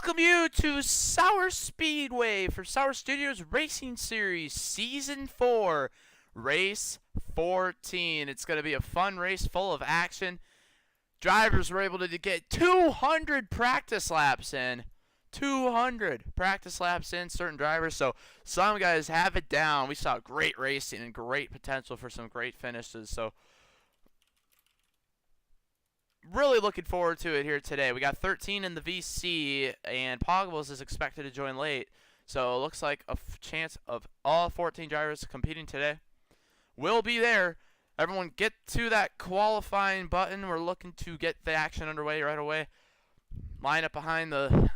welcome you to Sour Speedway for Sour Studios Racing Series Season 4, Race 14. It's going to be a fun race full of action. Drivers were able to get 200 practice laps in. 200 practice laps in, certain drivers. So some guys have it down. We saw great racing and great potential for some great finishes. So really looking forward to it here today. We got 13 in the VC, and Pogbles is expected to join late. So it looks like a chance of all 14 drivers competing today will be there. Everyone get to that qualifying button. We're looking to get the action underway right away. Line up behind the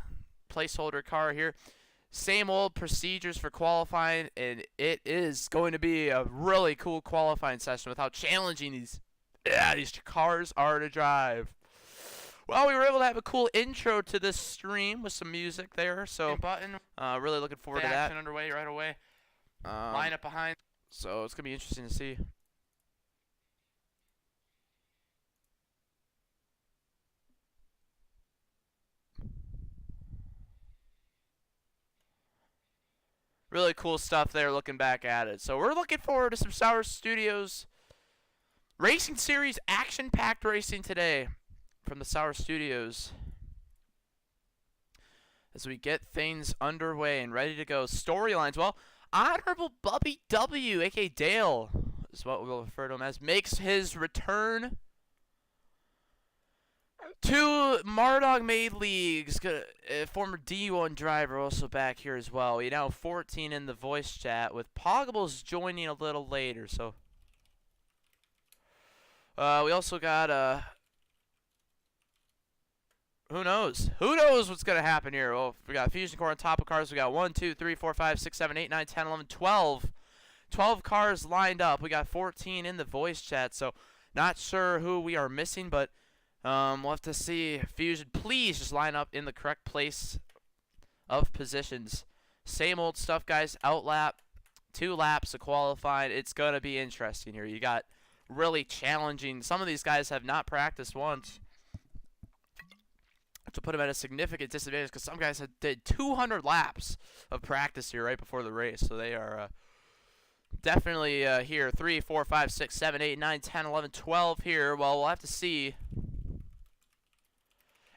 placeholder car here. Same old procedures for qualifying, and it is going to be a really cool qualifying session with how challenging these cars are to drive. Well, we were able to have a cool intro to this stream with some music there, so really looking forward to that. Action underway right away. Line up behind. So it's gonna be interesting to see. Really cool stuff there looking back at it. So we're looking forward to some Sour Studios Racing Series action-packed racing today from the Sour Studios as we get things underway and ready to go. Storylines. Well, Honorable Bubby W, a.k.a. Dale, is what we'll refer to him as, makes his return to Mardog Made Leagues. Former D1 driver also back here as well. We now 14 in the voice chat with Poggables joining a little later. So we also got who knows? Who knows what's going to happen here? Well, we got Fusion Core on top of cars. We got 1, 2, 3, 4, 5, 6, 7, 8, 9, 10, 11, 12. 12 cars lined up. We got 14 in the voice chat. So not sure who we are missing, but we'll have to see. Fusion, please just line up in the correct place of positions. Same old stuff, guys. Outlap, 2 laps of qualifying. It's going to be interesting here. You got really challenging. Some of these guys have not practiced once, to put them at a significant disadvantage, because some guys did 200 laps of practice here right before the race. So they are definitely here. 3, 4, 5, 6, 7, 8, 9, 10, 11, 12 here. Well, we'll have to see.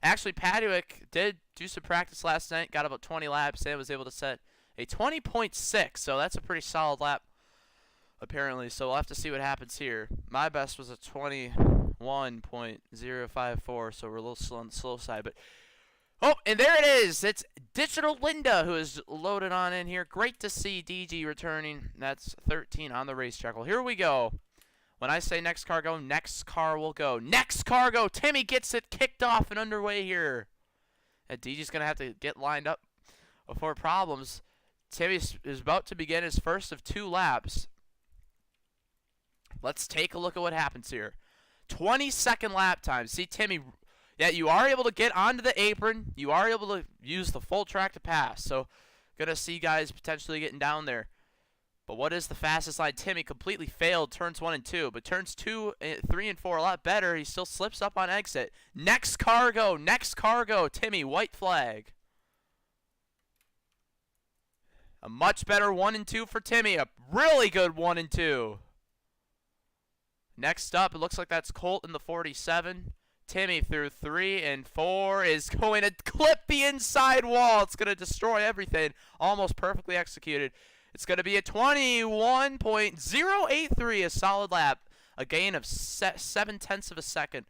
Actually, Padwick did do some practice last night, got about 20 laps, and was able to set a 20.6. So that's a pretty solid lap, apparently. So we'll have to see what happens here. My best was a 21.054, so we're a little slow on the slow side. But oh, and there it is. It's Digital Linda who is loaded on in here. Great to see DG returning. That's 13 on the racetrack. Well, here we go. When I say next car go, next car will go. Next car go. Timmy gets it kicked off and underway here. And DG's going to have to get lined up before problems. Timmy is about to begin his first of 2 laps. Let's take a look at what happens here. 22nd lap time. See, Timmy, yeah, you are able to get onto the apron. You are able to use the full track to pass. So, going to see guys potentially getting down there. But what is the fastest line? Timmy completely failed turns 1 and 2. But turns 2, 3, and 4 a lot better. He still slips up on exit. Next car go. Next car go. Timmy, white flag. A much better 1 and 2 for Timmy. A really good 1 and 2. Next up, it looks like that's Colt in the 47. Timmy through 3 and 4 is going to clip the inside wall. It's going to destroy everything. Almost perfectly executed. It's going to be a 21.083, a solid lap. A gain of 7/10 of a second.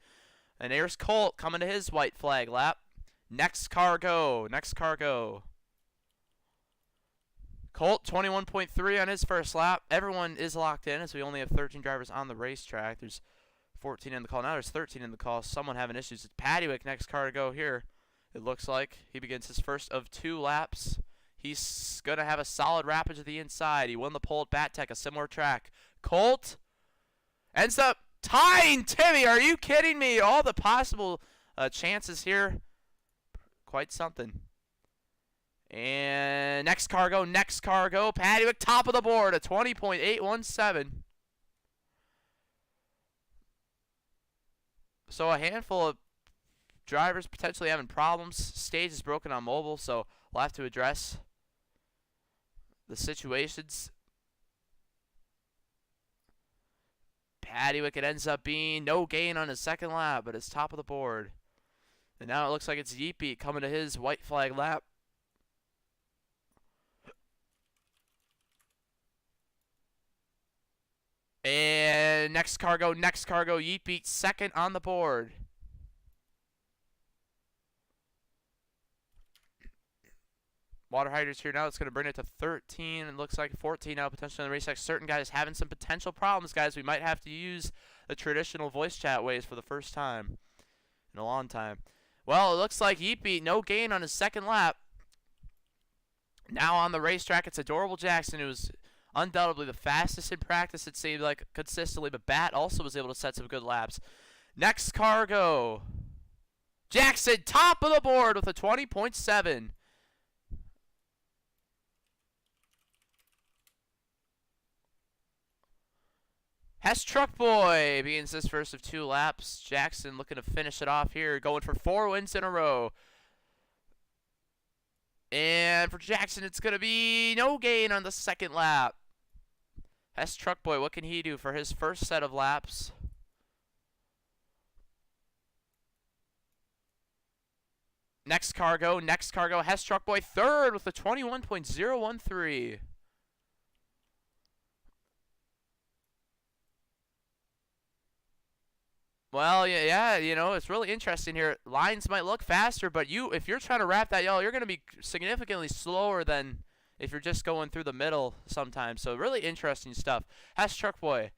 And there's Colt coming to his white flag lap. Next car go. Next car go. Colt, 21.3 on his first lap. Everyone is locked in as we only have 13 drivers on the racetrack. There's 14 in the call. Now there's 13 in the call. Someone having issues. It's Padwick, next car to go here. It looks like he begins his first of 2 laps. He's going to have a solid rappage to the inside. He won the pole at Bat Tech, a similar track. Colt ends up tying Timmy. Are you kidding me? All the possible chances here. Quite something. And next car go, next car go. Padwick top of the board, a 20.817. So a handful of drivers potentially having problems. Stage is broken on mobile, so we'll have to address the situations. Paddywick, it ends up being no gain on his second lap, but it's top of the board. And now it looks like it's Yeepy coming to his white flag lap. And next cargo, Yeepy second on the board. Water hydrants here now. It's going to bring it to 13. It looks like 14 now potentially in the race. Like certain guys having some potential problems, guys. We might have to use the traditional voice chat ways for the first time in a long time. Well, it looks like Yeepy, no gain on his second lap. Now on the racetrack, it's Adorable Jackson, who was undoubtedly the fastest in practice, it seemed like, consistently. But Bat also was able to set some good laps. Next cargo. Jackson, top of the board with a 20.7. Hess Truck Boy begins his first of 2 laps. Jackson looking to finish it off here, going for 4 wins in a row. And for Jackson, it's going to be no gain on the second lap. Hess Truck Boy, what can he do for his first set of laps? Next cargo, Hess Truck Boy third with a 21.013. Well, yeah, you know, it's really interesting here. Lines might look faster, but if you're trying to wrap that yellow, you're going to be significantly slower than if you're just going through the middle sometimes. So really interesting stuff. Hess Truck Boy.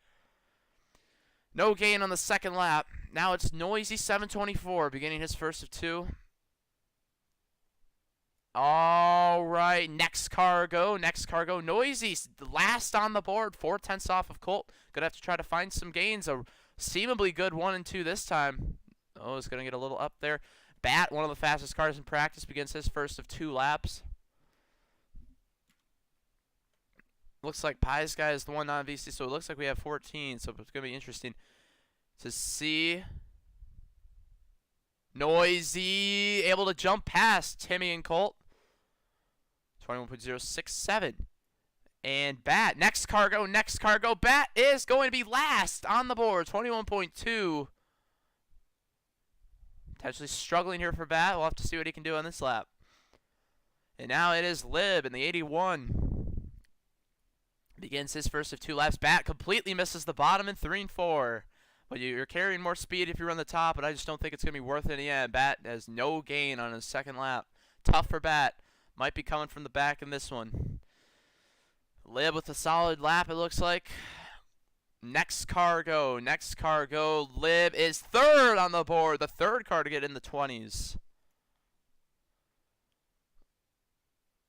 No gain on the second lap. Now it's Noisy 724 beginning his first of 2. All right, next cargo. Noisy last on the board, 4/10 off of Colt. Going to have to try to find some gains. A seemingly good 1 and 2 this time. Oh, it's going to get a little up there. Bat, one of the fastest cars in practice, begins his first of 2 laps. Looks like Pies Guy is the one non-VC, so it looks like we have 14, so it's going to be interesting to see. Noisy able to jump past Timmy and Colt. 21.067. And Bat, next cargo. Bat is going to be last on the board, 21.2. Potentially struggling here for Bat. We'll have to see what he can do on this lap. And now it is Lib in the 81. Begins his first of 2 laps. Bat completely misses the bottom in 3 and 4. But you're carrying more speed if you run the top, but I just don't think it's going to be worth it in the end. Bat has no gain on his second lap. Tough for Bat. Might be coming from the back in this one. Lib with a solid lap, it looks like. Next cargo. Lib is third on the board. The third car to get in the 20s.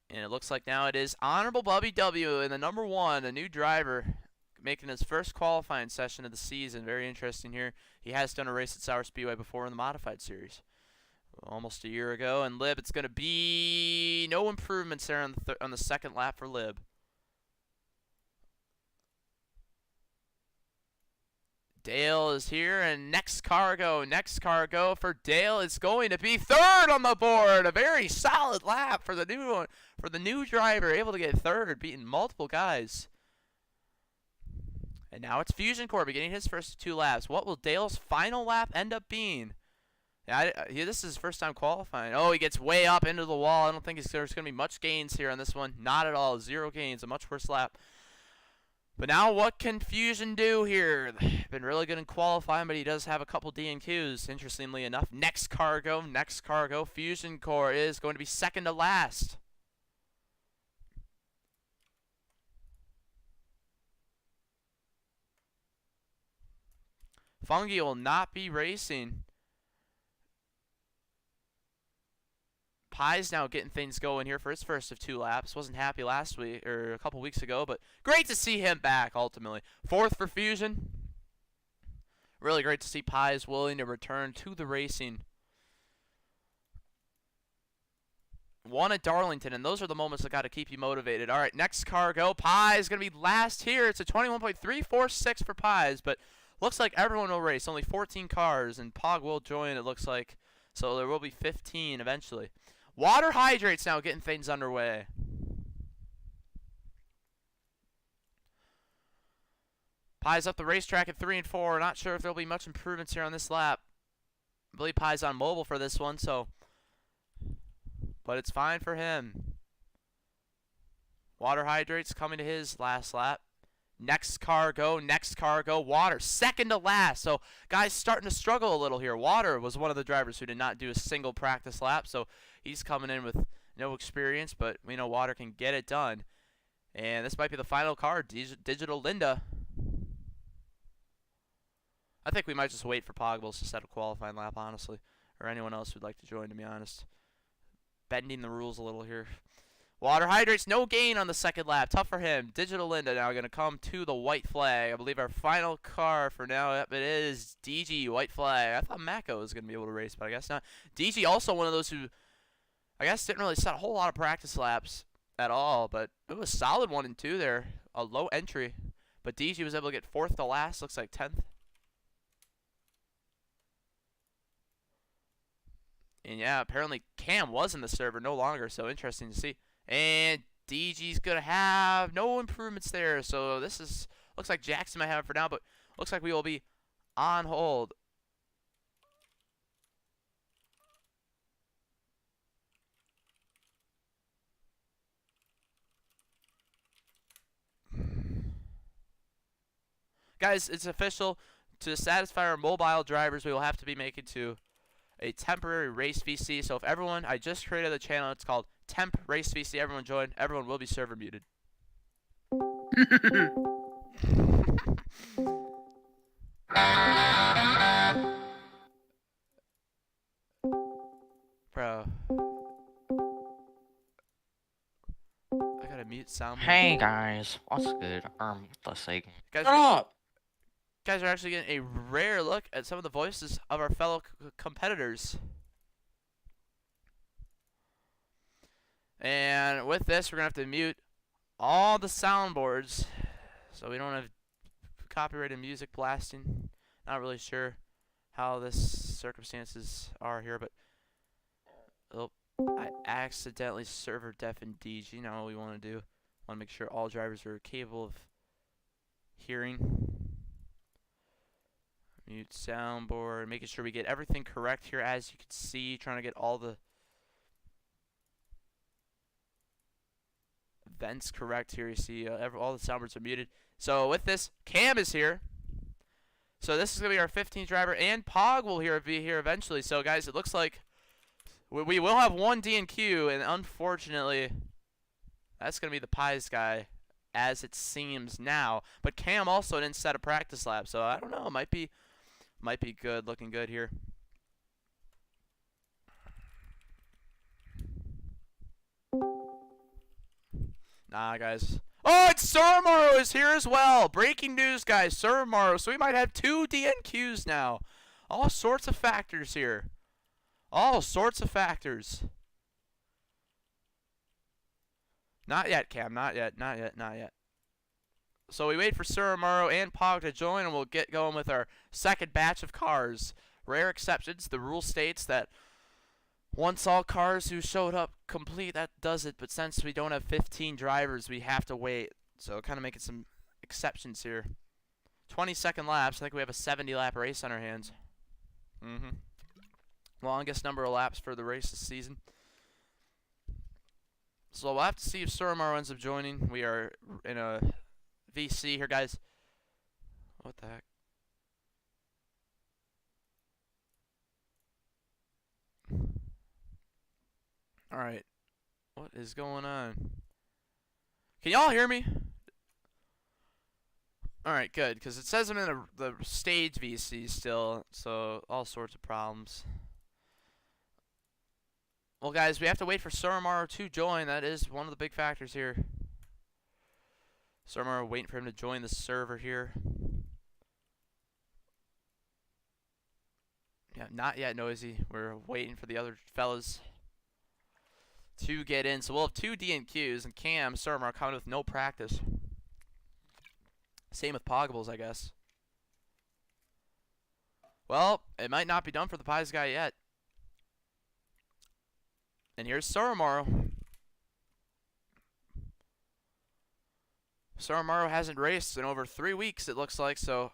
And it looks like now it is Honorable Bubby W in the number 1, a new driver, making his first qualifying session of the season. Very interesting here. He has done a race at Sauer Speedway before in the modified series, almost a year ago. And Lib, it's going to be no improvements there on the second lap for Lib. Dale is here, and next cargo for Dale is going to be third on the board. A very solid lap for the new driver, able to get third, beating multiple guys. And now it's Fusion Core beginning his first 2 laps. What will Dale's final lap end up being? Yeah, this is his first time qualifying. Oh, he gets way up into the wall. I don't think there's going to be much gains here on this one. Not at all. 0 gains. A much worse lap. But now what can Fusion do here? Been really good in qualifying, but he does have a couple DNQs, interestingly enough. Next cargo. Fusion Core is going to be second to last. Fungi will not be racing. Pie's now getting things going here for his first of 2 laps. Wasn't happy last week or a couple weeks ago, but great to see him back ultimately. 4th for Fusion. Really great to see Pies willing to return to the racing. 1 at Darlington, and those are the moments that got to keep you motivated. All right, next cargo. Pies going to be last here. It's a 21.346 for Pies, but looks like everyone will race. Only 14 cars, and Pog will join, it looks like. So there will be 15 eventually. Water hydrates now getting things underway. Pie's up the racetrack at 3 and 4. Not sure if there'll be much improvements here on this lap. I believe Pie's on mobile for this one, so. But it's fine for him. Water hydrates coming to his last lap. Next car go, next car go. Water, second to last. So, guys starting to struggle a little here. Water was one of the drivers who did not do a single practice lap, so he's coming in with no experience, but we know Water can get it done. And this might be the final car, Digital Linda. I think we might just wait for Pogbles to set a qualifying lap, honestly. Or anyone else who'd like to join, to be honest. Bending the rules a little here. Water hydrates, no gain on the second lap. Tough for him. Digital Linda now going to come to the white flag. I believe our final car for now, yep, it is DG, white flag. I thought Mako was going to be able to race, but I guess not. DG also one of those who, I guess, didn't really set a whole lot of practice laps at all, but it was a solid 1 and 2 there. A low entry. But DG was able to get 4th to last, looks like 10th. And yeah, apparently Cam was in the server, no longer, so interesting to see. And DG's going to have no improvements there, so this is, looks like Jackson might have it for now, but looks like we will be on hold. Guys, it's official. To satisfy our mobile drivers, we will have to be making to a temporary race VC. So if everyone, I just created a channel, it's called Temp Race VC. Everyone join. Everyone will be server muted. Bro. I gotta mute sound. Hey guys, what's good? Let's see. Guys, Shut up! Guys are actually getting a rare look at some of the voices of our fellow competitors. And with this, we're going to have to mute all the soundboards so we don't have copyrighted music blasting. Not really sure how this circumstances are here, but oh, I accidentally server deafened DG. You know what we want to do. Want to make sure all drivers are capable of hearing. Mute soundboard, making sure we get everything correct here, as you can see, trying to get all the vents correct here. You see all the soundboards are muted. So with this, Cam is here. So this is going to be our 15th driver, and Pog will be here eventually. So guys, it looks like we will have one DNQ, and unfortunately, that's going to be the Pies guy, as it seems now. But Cam also didn't set a practice lap, so I don't know, it might be good, looking good here. Nah, guys. Oh, it's Soromaro is here as well. Breaking news, guys. Soromaro. So we might have 2 DNQs now. All sorts of factors here. All sorts of factors. Not yet, Cam. Not yet. Not yet. Not yet. So we wait for Soromaro and Pog to join, and we'll get going with our second batch of cars. Rare exceptions. The rule states that once all cars who showed up complete, that does it. But since we don't have 15 drivers, we have to wait. So kind of making some exceptions here. 20-second laps. I think we have a 70-lap race on our hands. Longest number of laps for the race this season. So we'll have to see if Soromaro ends up joining. We are in a VC here, guys. What the heck? Alright. What is going on? Can y'all hear me? Alright, good. Because it says I'm in the stage VC still. So, all sorts of problems. Well, guys, we have to wait for Soromaro to join. That is one of the big factors here. Soromaro waiting for him to join the server here. Yeah, not yet, Noisy. We're waiting for the other fellas to get in. So we'll have 2 DNQs, and Cam, Soromaro coming with no practice. Same with Poggables, I guess. Well, it might not be done for the Pies guy yet. And here's Soromaru. Soromaru hasn't raced in over 3 weeks, it looks like, so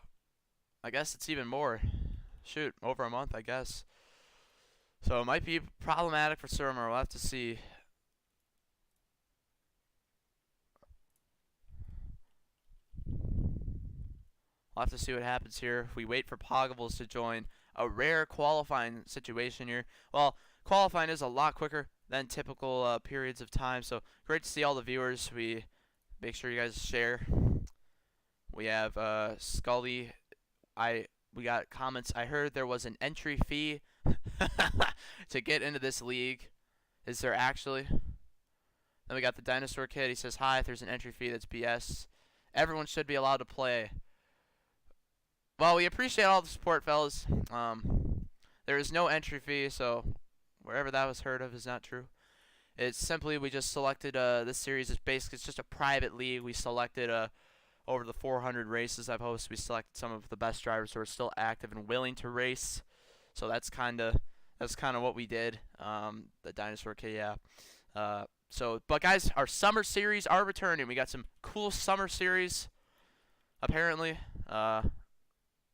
I guess it's even more. Shoot, over a month, I guess. So it might be problematic for Soromaru. We'll have to see. We'll have to see what happens here. If we wait for Pogables to join, a rare qualifying situation here. Well, qualifying is a lot quicker than typical periods of time. So great to see all the viewers. We make sure you guys share. We have Scully. We got comments. I heard there was an entry fee to get into this league. Is there actually? Then we got the Dinosaur Kid. He says, hi, if there's an entry fee, that's BS. Everyone should be allowed to play. Well, we appreciate all the support, fellas. There is no entry fee, so wherever that was heard of is not true. It's simply we just selected this series is basically it's just a private league. We selected over the 400 races I've hosted. We selected some of the best drivers who are still active and willing to race. So that's kind of what we did. The Dinosaur Kid, yeah. But guys, our summer series are returning. We got some cool summer series, apparently.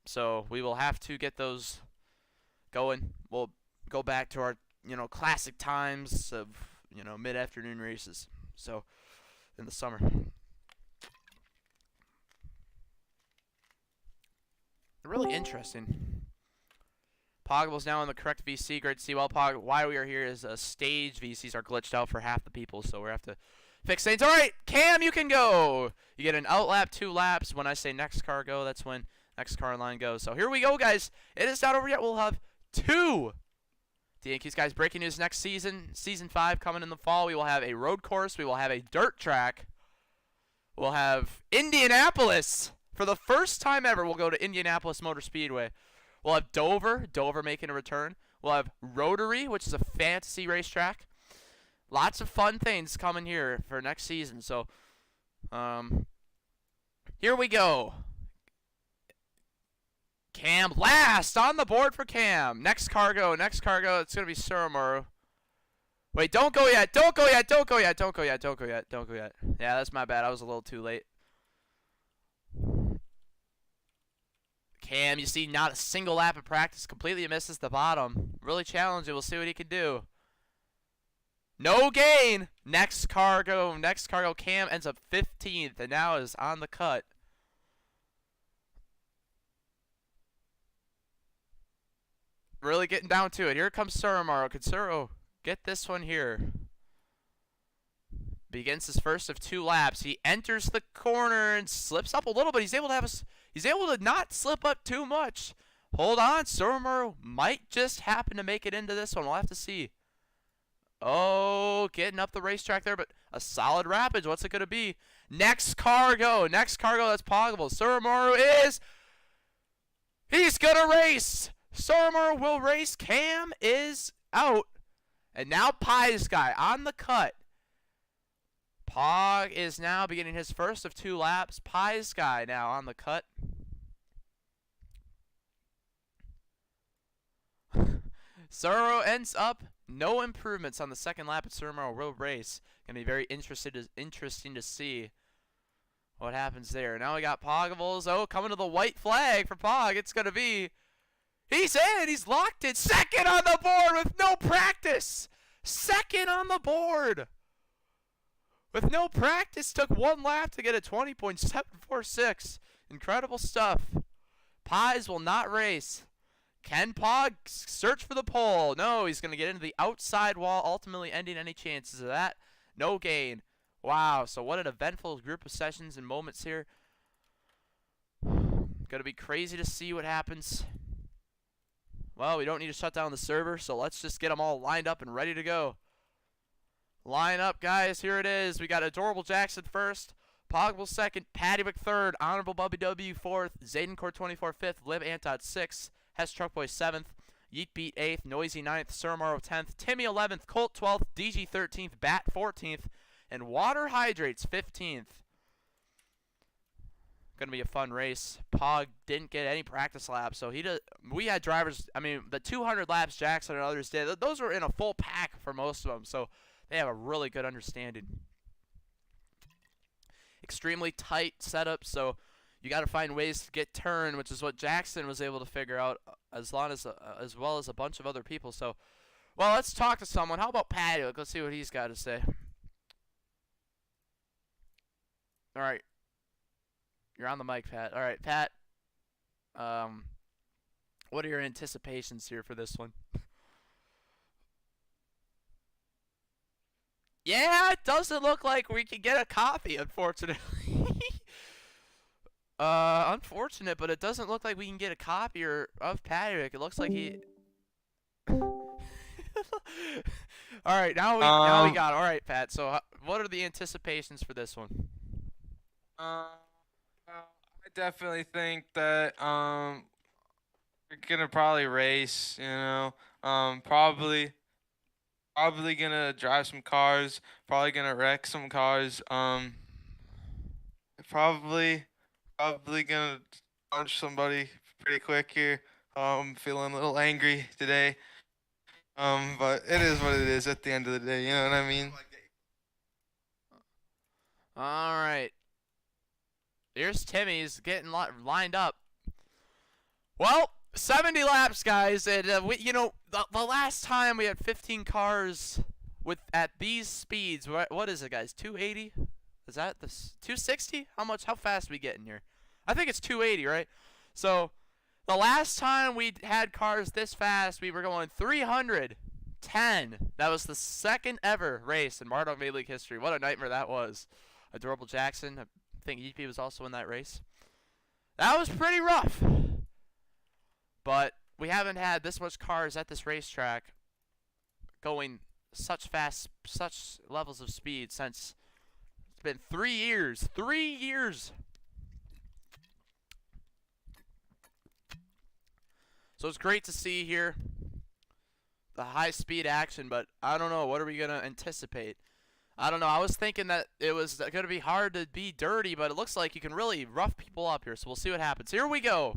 So we will have to get those going. We'll go back to our, classic times of, mid-afternoon races. So in the summer. Really interesting. Pogables now in the correct VC. Great to see. Well, why we are here is stage VCs are glitched out for half the people, so we have to fix things. All right, Cam, you can go. You get an outlap, 2 laps. When I say next car go, that's when next car line goes. So here we go, guys. It is not over yet. We'll have 2 the Yankees, guys. Breaking news next season, Season 5 coming in the fall. We will have a road course. We will have a dirt track. We'll have Indianapolis. For the first time ever, we'll go to Indianapolis Motor Speedway. We'll have Dover making a return. We'll have Rotary, which is a fantasy racetrack. Lots of fun things coming here for next season. So, here we go. Cam last on the board for Cam. Next cargo. It's going to be Soromaru. Wait, don't go yet. Don't go yet. Yeah, that's my bad. I was a little too late. Cam, you see, not a single lap of practice. Completely misses the bottom. Really challenging. We'll see what he can do. No gain. Next cargo. Cam ends up 15th and now is on the cut. Really getting down to it. Here comes Soromaru. Can Soro get this one here? Begins his first of 2 laps. He enters the corner and slips up a little bit. He's able to not slip up too much. Hold on, Soromaru might just happen to make it into this one. We'll have to see. Oh, getting up the racetrack there, but a solid Rapids. What's it going to be? Next cargo, that's Pogables. Soromaru he's going to race. Soromaru will race. Cam is out. And now Pie's guy on the cut. Pog is now beginning his first of 2 laps. Pie's guy now on the cut. Soro ends up no improvements on the second lap at Soromaru will race. Gonna be very interesting to see what happens there. Now we got Pogables. Oh, coming to the white flag for Pog. It's gonna be. He's in. He's locked in. Second on the board with no practice. Second on the board. With no practice, took 1 lap to get a 20.746. Incredible stuff. Pies will not race. Can Pog search for the pole? No, he's going to get into the outside wall, ultimately ending any chances of that. No gain. Wow, so what an eventful group of sessions and moments here. Going to be crazy to see what happens. Well, we don't need to shut down the server, so let's just get them all lined up and ready to go. Line up, guys. Here it is. We got Adorable Jackson first, Pogbel second, Pattywick third, Honorable Bubby W fourth, Zaydencore 24 fifth, Lib Antot 6th, Hess Truckboy 7th, Yeet Beat 8th, Noisy 9th, Soromaru 10th, Timmy 11th, Colt 12th, DG 13th, Bat 14th, and Water Hydrates 15th. gonna be a fun race. Pog didn't get any practice laps, so we had drivers. I mean, the 200 laps Jackson and others did. Those were in a full pack for most of them, so they have a really good understanding. Extremely tight setup, so you got to find ways to get turn, which is what Jackson was able to figure out, as well as a bunch of other people. So, well, let's talk to someone. How about Patty? Let's see what he's got to say. All right. You're on the mic, Pat. All right, Pat. What are your anticipations here for this one? Yeah, it doesn't look like we can get a copy, unfortunately. Unfortunate, but it doesn't look like we can get a copy of Patrick. It looks like he. All right, now we got it. All right, Pat. So, what are the anticipations for this one? I definitely think that we're gonna probably race. You know, probably gonna drive some cars. Probably gonna wreck some cars. Probably gonna punch somebody pretty quick here. Feeling a little angry today. But it is what it is at the end of the day. You know what I mean? All right. Here's Timmy's getting lined up. Well, 70 laps, guys, and the last time we had 15 cars at these speeds. What is it, guys? 280? Is that this 260? How fast are we getting here? I think it's 280, right? So the last time we had cars this fast, we were going 310. That was the second ever race in Mardog Maid League history. What a nightmare that was. Adorable Jackson, I think EP was also in that race. That was pretty rough. But we haven't had this much cars at this racetrack going such levels of speed since it's been 3 years. 3 years. So it's great to see here the high speed action, but I don't know, what are we going to anticipate? I don't know. I was thinking that it was going to be hard to be dirty, but it looks like you can really rough people up here. So we'll see what happens. Here we go.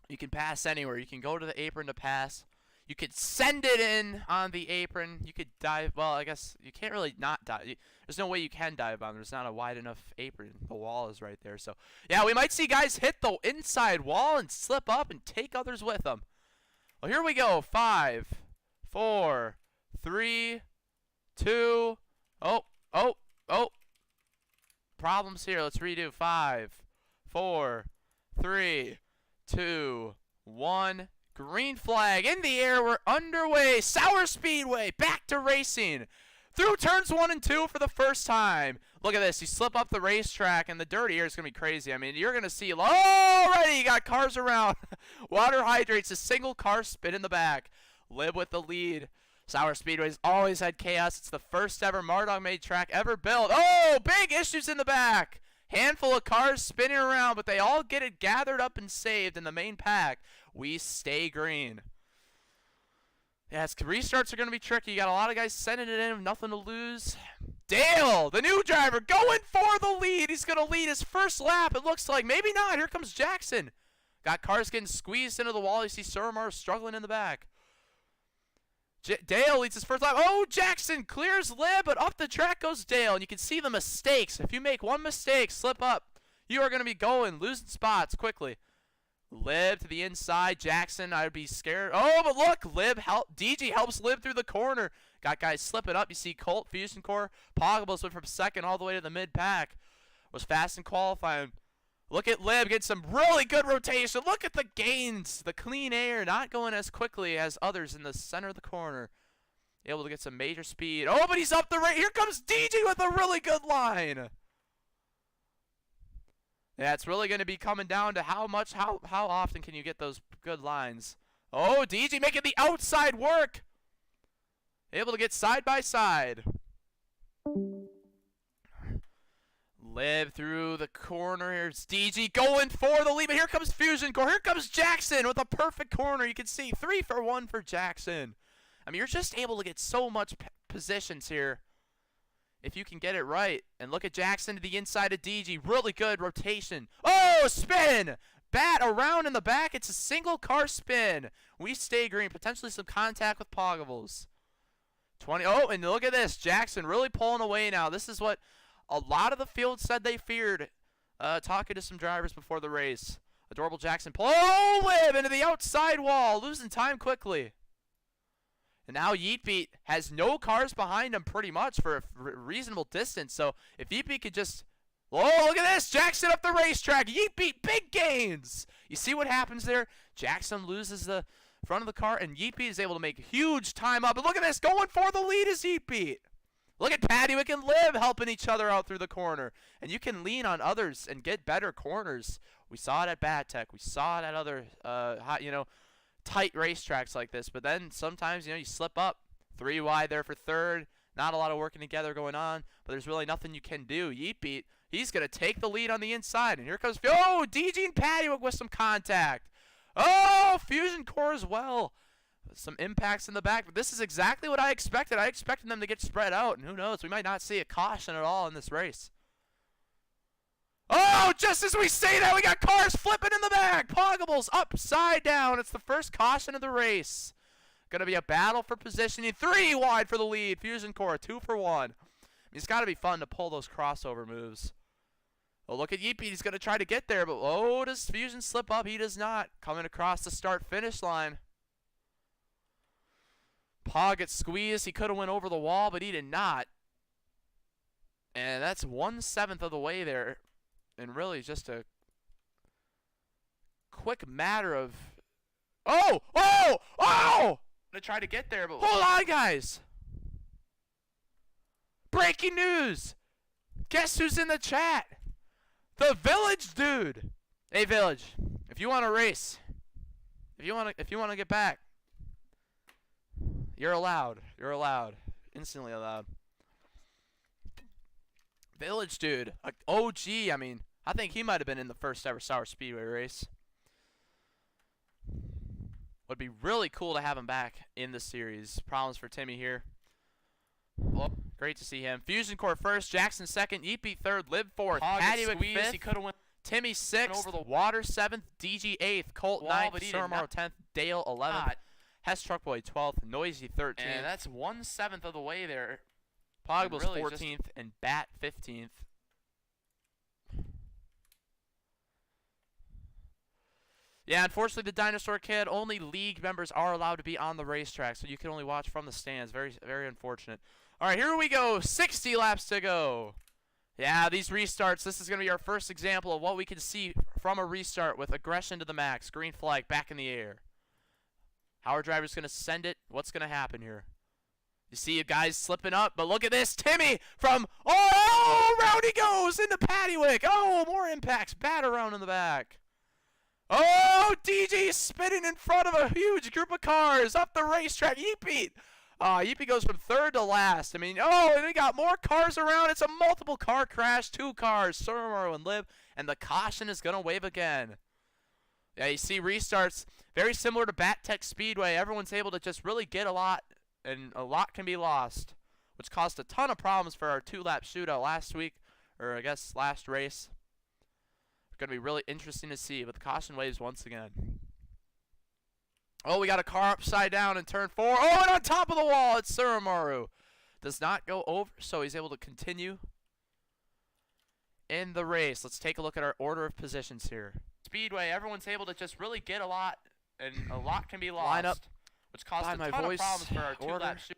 You can pass anywhere. You can go to the apron to pass. You could send it in on the apron. You could dive. Well, I guess you can't really not dive. There's no way you can dive on. There's not a wide enough apron. The wall is right there. So, yeah, we might see guys hit the inside wall and slip up and take others with them. Well, here we go. 5, 4, 3, 2. Oh. Problems here. Let's redo. 5, 4, 3, 2, 1. Green flag in the air. We're underway. Sour Speedway back to racing. Through turns 1 and 2 for the first time. Look at this. You slip up the racetrack, and the dirty air is going to be crazy. I mean, you're going to see already you got cars around. Water hydrates, a single car spin in the back. Lib with the lead. Sour Speedway's always had chaos. It's the first ever Mardog made track ever built. Oh, big issues in the back. Handful of cars spinning around, but they all get it gathered up and saved in the main pack. We stay green. Yeah, restarts are going to be tricky. You got a lot of guys sending it in with nothing to lose. Dale, the new driver, going for the lead. He's going to lead his first lap, it looks like. Maybe not. Here comes Jackson. Got cars getting squeezed into the wall. You see Suramar struggling in the back. Dale leads his first lap. Oh, Jackson clears Lib, but up the track goes Dale. And you can see the mistakes. If you make one mistake, slip up, you are going to be losing spots quickly. Lib to the inside. Jackson, I'd be scared. Oh, but look, DG helps Lib through the corner. Got guys slipping up. You see Colt, Fusion Core, Poggables went from second all the way to the mid-pack. Was fast in qualifying. Look at Lib getting some really good rotation. Look at the gains. The clean air, not going as quickly as others in the center of the corner. Able to get some major speed. Oh, but he's up the right. Here comes DG with a really good line. Yeah, it's really going to be coming down to how often can you get those good lines. Oh, DG making the outside work. Able to get side by side. Lib through the corner. Here's DG going for the lead. But here comes Fusion Core. Here comes Jackson with a perfect corner. You can see 3 for 1 for Jackson. I mean, you're just able to get so much positions here. if you can get it right. And look at Jackson to the inside of DG. Really good rotation. Oh, spin! Bat around in the back. It's a single car spin. We stay green. Potentially some contact with Poggables. 20. Oh, and look at this. Jackson really pulling away now. This is what a lot of the field said they feared. Talking to some drivers before the race. Adorable Jackson pull. Oh, Liv into the outside wall. Losing time quickly. And now Yeetbeat has no cars behind him pretty much for a reasonable distance. So if Yeetbeat could just... Oh, look at this. Jackson up the racetrack. Yeetbeat, big gains. You see what happens there? Jackson loses the front of the car, and Yeetbeat is able to make huge time up. And look at this. Going for the lead is Yeetbeat. Look at Paddywick and Liv helping each other out through the corner. And you can lean on others and get better corners. We saw it at Bat Tech. We saw it at other, tight racetracks like this. But then sometimes, you slip up. 3 wide there for third. Not a lot of working together going on. But there's really nothing you can do. Yeetbeat, he's going to take the lead on the inside. And here comes, DG and Paddywick with some contact. Oh, Fusion Core as well. Some impacts in the back, but this is exactly what I expected. I expected them to get spread out, and who knows, we might not see a caution at all in this race. Oh, just as we say that, we got cars flipping in the back. Poggables upside down. It's the first caution of the race. Going to be a battle for positioning. 3 wide for the lead. Fusion Core, 2 for 1. It's got to be fun to pull those crossover moves. Oh, look at Yeetbeat. He's going to try to get there, but oh, does Fusion slip up? He does not. Coming across the start-finish line. Pog gets squeezed. He could have went over the wall, but he did not. And that's 1/7 of the way there. And really just a quick matter of... Oh! To try to get there, but... Hold on, guys! Breaking news! Guess who's in the chat? The Village dude! Hey, Village. If you want to race, if you want to get back, you're allowed. You're allowed. Instantly allowed. Village dude. OG, I mean, I think he might have been in the first ever Sour Speedway race. Would be really cool to have him back in the series. Problems for Timmy here. Well, great to see him. Fusion Core first, Jackson second, Yeetbeat third, Liv fourth, Paddywick fifth, he could have went Timmy sixth, over the Water seventh, DG eighth, Colt ninth, Surmaro 10th, Dale 11th. Hess Truckboy 12th, Noisy 13th. And that's 1/7 of the way there. Poggables really 14th and Bat 15th. Yeah, unfortunately the Dinosaur Kid, only league members are allowed to be on the racetrack, so you can only watch from the stands. Very, very unfortunate. All right, here we go. 60 laps to go. Yeah, these restarts, this is going to be our first example of what we can see from a restart with aggression to the max. Green flag back in the air. How our driver's going to send it? What's going to happen here? You see a guy's slipping up, but look at this. Timmy from, round he goes into Paddywick. Oh, more impacts. Bat around in the back. Oh, DG spinning in front of a huge group of cars up the racetrack. Yeetbeat. Yeetbeat goes from third to last. I mean, and they got more cars around. It's a multiple car crash. 2 cars, Surmaro and Liv, and the caution is going to wave again. Yeah, you see restarts very similar to Bat Tech Speedway. Everyone's able to just really get a lot, and a lot can be lost, which caused a ton of problems for our 2-lap shootout last week, or I guess last race. It's going to be really interesting to see, but the caution waves once again. Oh, we got a car upside down in turn 4. Oh, and on top of the wall, it's Suramaru. Does not go over, so he's able to continue in the race. Let's take a look at our order of positions here. Speedway, everyone's able to just really get a lot, and a lot can be lost. Line up, which caused a ton of problems for our 2-lap shoot.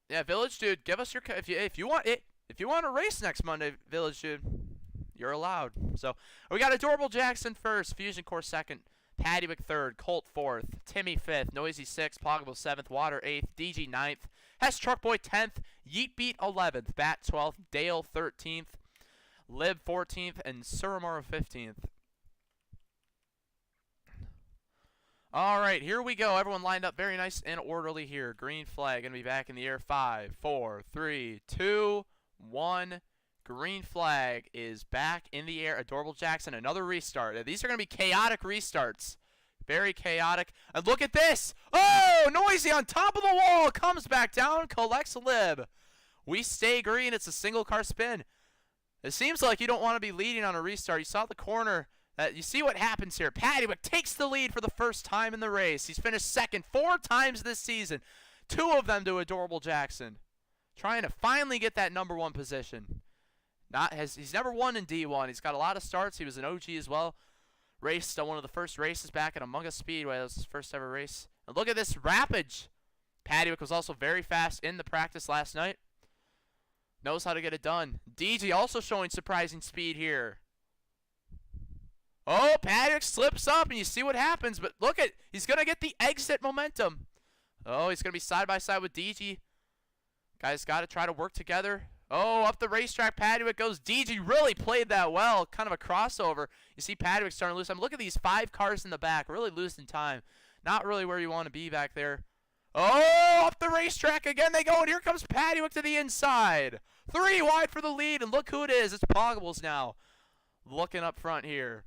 Yeah, Village Dude, give us your if you want to race next Monday, Village Dude, you're allowed. So we got Adorable Jackson first, Fusion Core second, Paddywick third, Colt fourth, Timmy fifth, Noisy sixth, Poggable 7th, Water 8th, DG 9th, Hess Truckboy 10th, Yeetbeat 11th, Bat 12th, Dale 13th, Liv 14th, and Surmaro 15th. All right, here we go. Everyone lined up very nice and orderly here. Green flag going to be back in the air. 5, 4, 3, 2, 1. Green flag is back in the air. Adorable Jackson, another restart. These are going to be chaotic restarts. Very chaotic. And look at this. Oh, Noisy on top of the wall. Comes back down, collects Lib. We stay green. It's a single car spin. It seems like you don't want to be leading on a restart. You saw the corner. You see what happens here. Paddywicz takes the lead for the first time in the race. He's finished second 4 times this season. 2 of them to Adorable Jackson. Trying to finally get that #1 position. He's never won in D1. He's got a lot of starts. He was an OG as well. Raced on one of the first races back at Among Us Speedway. That was his first ever race. And look at this Rampage. Paddywicz was also very fast in the practice last night. Knows how to get it done. DG also showing surprising speed here. Oh, Paddywicz slips up, and you see what happens. But look at, he's going to get the exit momentum. Oh, he's going to be side by side with DG. Guys got to try to work together. Oh, up the racetrack, Paddywicz goes. DG really played that well. Kind of a crossover. You see Paddywicz starting to lose time. Look at these 5 cars in the back. Really losing time. Not really where you want to be back there. Oh, up the racetrack again they go. And here comes Paddywicz to the inside. 3 wide for the lead. And look who it is. It's Poggables now. Looking up front here.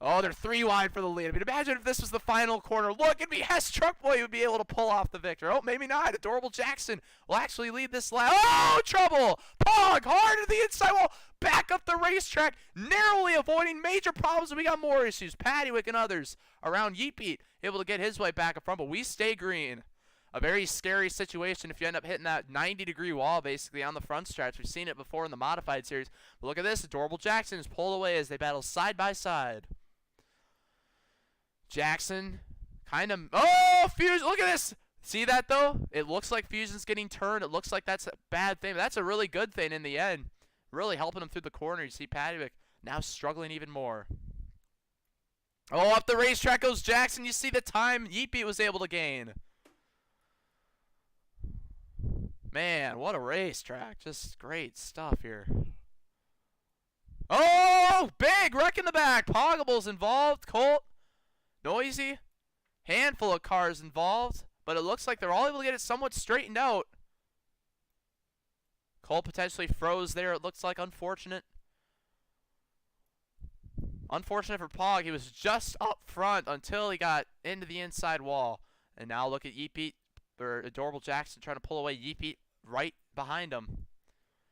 Oh, they're 3 wide for the lead. I mean, imagine if this was the final corner. Look, it'd be Hess Truckboy would be able to pull off the victor. Oh, maybe not. Adorable Jackson will actually lead this lap. Oh, trouble! Pog, hard to the inside wall. Back up the racetrack, narrowly avoiding major problems. We got more issues. Paddywicz and others around Yeet able to get his way back up front, but we stay green. A very scary situation if you end up hitting that 90-degree wall, basically, on the front stretch. We've seen it before in the modified series. But look at this. Adorable Jackson is pulled away as they battle side by side. Jackson kind of, oh, Fusion, look at this. See that, though? It looks like Fusion's getting turned. It looks like that's a bad thing. But that's a really good thing in the end. Really helping him through the corner. You see Paddywicz now struggling even more. Oh, up the racetrack goes Jackson. You see the time Yeet was able to gain. Man, what a racetrack. Just great stuff here. Oh, big wreck in the back. Poggables involved. Colt. Noisy. Handful of cars involved. But it looks like they're all able to get it somewhat straightened out. Cole potentially froze there. It looks like unfortunate. Unfortunate for Pog. He was just up front until he got into the inside wall. And now look at Yeet, or Adorable Jackson trying to pull away. Yeet right behind him.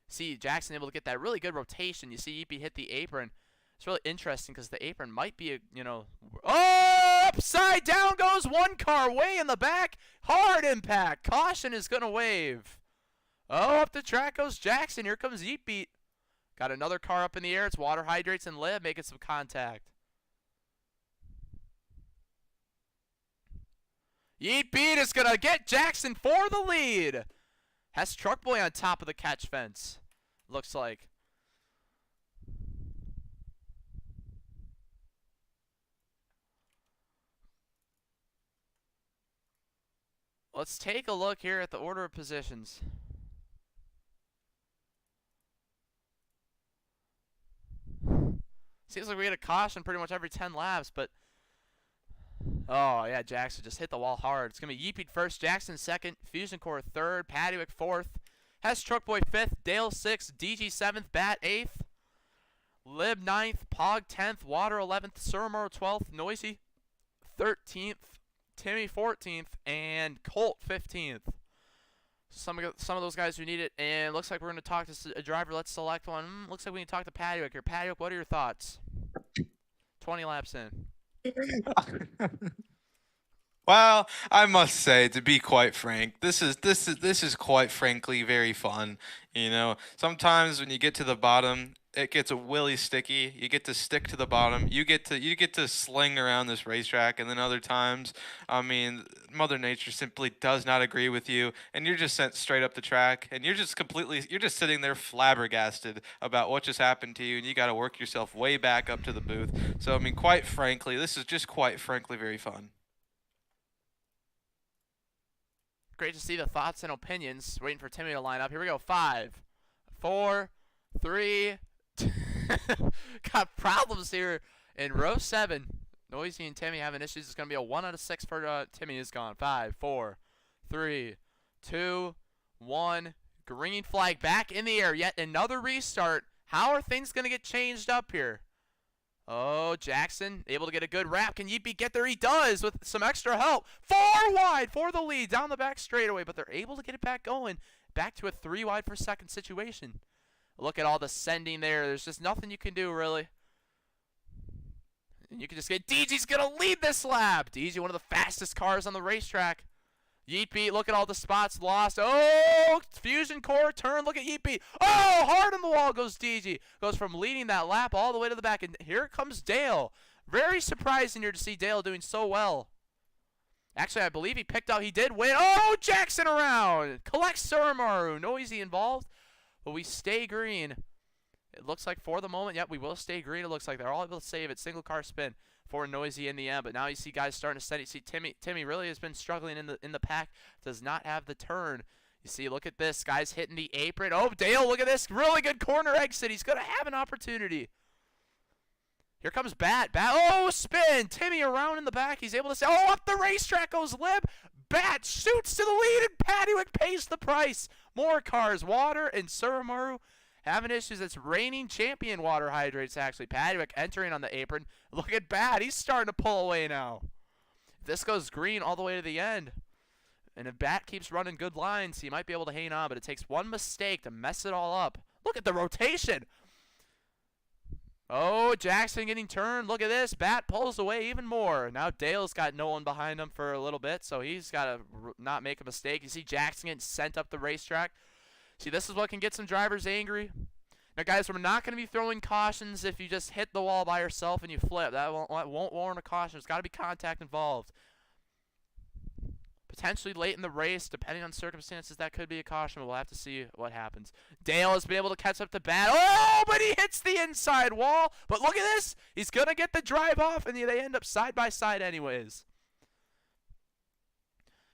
See Jackson able to get that really good rotation. You see Yeet hit the apron. It's really interesting because the apron might be a, oh, upside down goes one car way in the back. Hard impact. Caution is going to wave. Oh, up the track goes Jackson. Here comes Yeet. Got another car up in the air. It's Water Hydrates and Lib making some contact. Yeet is going to get Jackson for the lead. Has Truckboy on top of the catch fence. Looks like. Let's take a look here at the order of positions. Seems like we get a caution pretty much every 10 laps, but oh yeah, Jackson just hit the wall hard. It's gonna be Yeet first, Jackson second, Fusion Core third, Paddywicz fourth, Hess Truckboy fifth, Dale sixth, DG seventh, Bat eighth, Lib ninth, Pog 10th, Water 11th, Surmor 12th, Noisy 13th, Timmy 14th, and Colt 15th. Some of those guys who need it, and looks like we're going to talk to a driver. Let's select one. Looks like we need to talk to Paddywicz here. Paddywicz, what are your thoughts? 20 laps in. Well, I must say, to be quite frank, this is quite frankly very fun. Sometimes when you get to the bottom, it gets really sticky. You get to stick to the bottom. You get to sling around this racetrack, and then other times, I mean, Mother Nature simply does not agree with you, and you're just sent straight up the track, and you're just sitting there flabbergasted about what just happened to you, and you got to work yourself way back up to the booth. So, I mean, quite frankly, this is just quite frankly very fun. Great to see the thoughts and opinions. Waiting for Timmy to line up. Here we go. 5, 4, 3. Got problems here in row 7. Noisy and Timmy having issues. It's going to be a 1 out of 6 for Timmy is gone. 5, 4, 3, 2, 1. Green flag back in the air. Yet another restart. How are things going to get changed up here? Oh, Jackson able to get a good wrap. Can Yeepy get there? He does with some extra help. 4 wide for the lead down the back straightaway, but they're able to get it back going. Back to a 3 wide for second situation. Look at all the sending there. There's just nothing you can do, really. And you can just get DG's going to lead this lap. DG, one of the fastest cars on the racetrack. Yeepy, look at all the spots lost. Oh, Fusion Core turn. Look at Yeepy. Oh, hard on the wall goes DG. Goes from leading that lap all the way to the back. And here comes Dale. Very surprising here to see Dale doing so well. Actually, I believe he picked up. He did win. Oh, Jackson around. Collects Suramaru. Noisy involved. But we stay green. It looks like for the moment, yep, we will stay green. It looks like they're all able to save it. Single car spin for Noisy in the end. But now you see guys starting to send it. You see Timmy really has been struggling in the pack. Does not have the turn. You see, look at this. Guys hitting the apron. Oh, Dale, look at this. Really good corner exit. He's going to have an opportunity. Here comes Bat. Oh, spin. Timmy around in the back. He's able to say, oh, up the racetrack goes Lib. Bat shoots to the lead, and Paddywick pays the price. More cars. Water and Suramaru having issues. It's reigning champion Water Hydrates, actually. Paddywick entering on the apron. Look at Bat. He's starting to pull away now. This goes green all the way to the end. And if Bat keeps running good lines, he might be able to hang on, but it takes one mistake to mess it all up. Look at the rotation. Oh, Jackson getting turned. Look at this. Bat pulls away even more. Now Dale's got no one behind him for a little bit, so he's got to not make a mistake. You see Jackson getting sent up the racetrack. See, this is what can get some drivers angry. Now, guys, we're not going to be throwing cautions if you just hit the wall by yourself and you flip. That won't warrant a caution. There's got to be contact involved. Potentially late in the race, depending on circumstances, that could be a caution, but we'll have to see what happens. Dale has been able to catch up to Bat. Oh, but he hits the inside wall. But look at this. He's going to get the drive off, and they end up side by side anyways.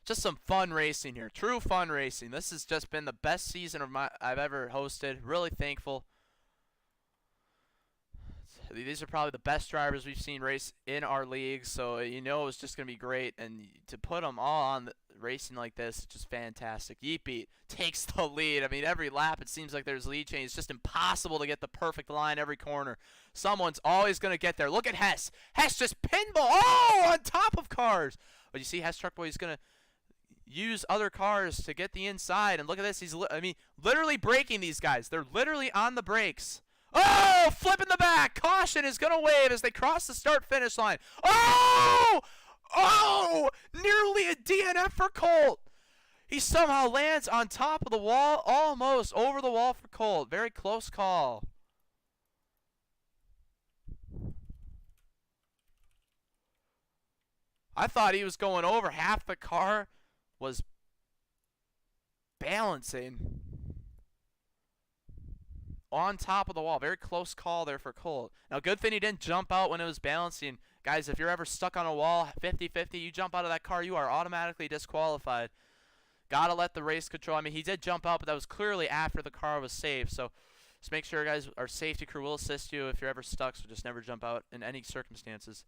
Just some fun racing here. True fun racing. This has just been the best season I've ever hosted. Really thankful. These are probably the best drivers we've seen race in our league, so you know it's just going to be great. And to put them all on racing like this is just fantastic. Yeepy takes the lead. I mean, every lap it seems like there's lead change. It's just impossible to get the perfect line every corner. Someone's always going to get there. Look at Hess. Hess just pinball. Oh, on top of cars. But you see Hess Truck Boy is going to use other cars to get the inside. And look at this. He's, literally braking these guys. They're literally on the brakes. Oh, flip in the back. Caution is going to wave as they cross the start-finish line. Oh! Oh! Nearly a DNF for Colt. He somehow lands on top of the wall, almost over the wall for Colt. Very close call. I thought he was going over. Half the car was balancing on top of the wall. Very close call there for Colt. Now, good thing he didn't jump out when it was balancing. Guys, if you're ever stuck on a wall, 50-50, you jump out of that car, you are automatically disqualified. Gotta let the race control. I mean, he did jump out, but that was clearly after the car was safe. So just make sure, guys, our safety crew will assist you if you're ever stuck, so just never jump out in any circumstances.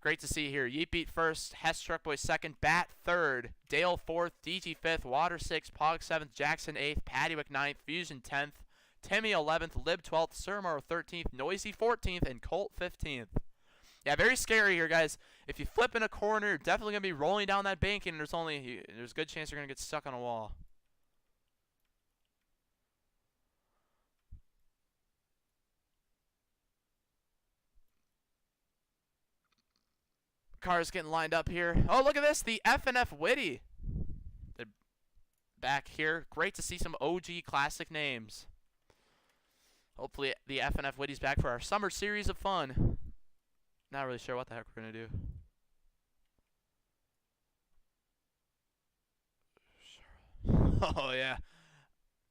Great to see here. Yeet first, Hess Truck Boy second, Bat third, Dale fourth, DG fifth, Water sixth, Pog seventh, Jackson eighth, Paddywick ninth, Fusion 10th, Timmy 11th, Lib 12th, Suramaru 13th, Noisy 14th, and Colt 15th. Yeah, very scary here, guys. If you flip in a corner, you're definitely going to be rolling down that bank, and there's a good chance you're going to get stuck on a wall. Cars getting lined up here. Oh, look at this. The F&F Witty. They're back here. Great to see some OG classic names. Hopefully the F&F Witty's back for our summer series of fun. Not really sure what the heck we're going to do. Oh, yeah.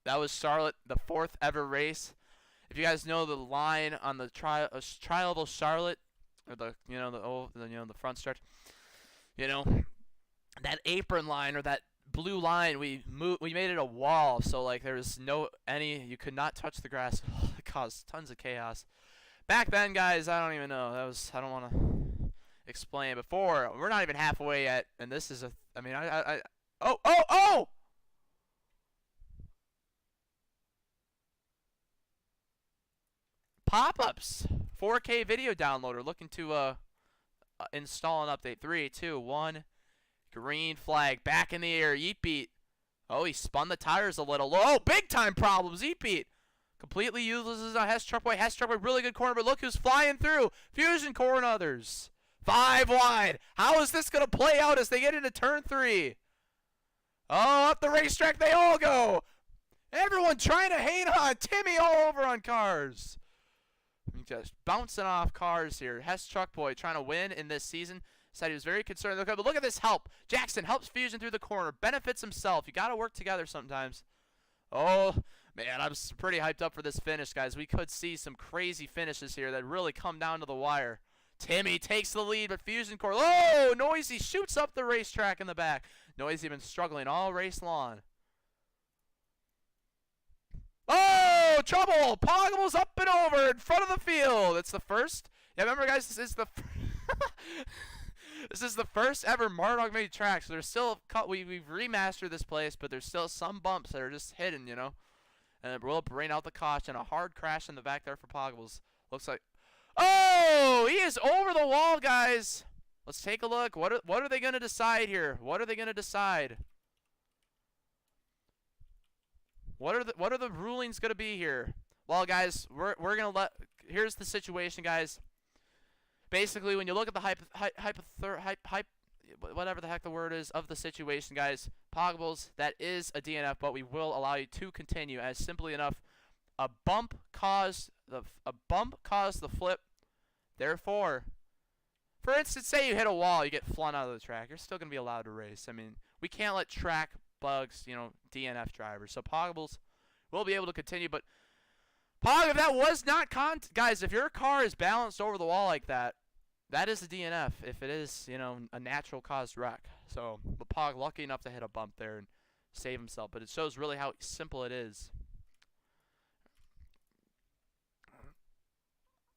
That was Charlotte, the 4th ever race. If you guys know the line on the Tri-Oval Charlotte, or the front stretch, that apron line or that blue line, we made it a wall, so like there was you could not touch the grass. It caused tons of chaos. Back then, guys, I don't even know. I don't want to explain. Before, we're not even halfway yet, and this is oh! Pop-ups 4K video downloader looking to install an update. 3, 2, 1. Green flag. Back in the air. Yeet beat. Oh, he spun the tires a little. Oh, big time problems. Yeet beat. Completely useless on Hess Truckway. Hess Truckway, really good corner, but look who's flying through. Fusion Core and others. 5 wide. How is this going to play out as they get into turn 3? Oh, up the racetrack they all go. Everyone trying to hang on. Timmy all over on cars. Just bouncing off cars here. Hess Truck Boy trying to win in this season. Said he was very concerned. But look at this help. Jackson helps Fusion through the corner. Benefits himself. You got to work together sometimes. Oh, man, I'm pretty hyped up for this finish, guys. We could see some crazy finishes here that really come down to the wire. Timmy takes the lead, but Fusion Core. Oh, Noisy shoots up the racetrack in the back. Noisy been struggling all race long. Oh, trouble! Poggle's up and over in front of the field. It's the first. Yeah, remember, guys, this is the this is the first ever Mardog made track. So there's still we've remastered this place, but there's still some bumps that are just hidden, you know. And it will bring out the caution. A hard crash in the back there for Poggles. Looks like. Oh, he is over the wall, guys. Let's take a look. What are they going to decide here? What are they going to decide? What are the rulings going to be here? Well, guys, we're going to here's the situation, guys. Basically, when you look at the whatever the heck the word is of the situation, guys, Poggables, that is a DNF, but we will allow you to continue as simply enough. A bump caused the flip. Therefore, for instance, say you hit a wall, you get flung out of the track. You're still gonna be allowed to race. I mean, we can't let track bugs, you know, DNF drivers. So Poggables will be able to continue, but Pog, if that was not guys, if your car is balanced over the wall like that, that is a DNF. If it is, you know, a natural caused wreck. So, but Pog lucky enough to hit a bump there and save himself. But it shows really how simple it is.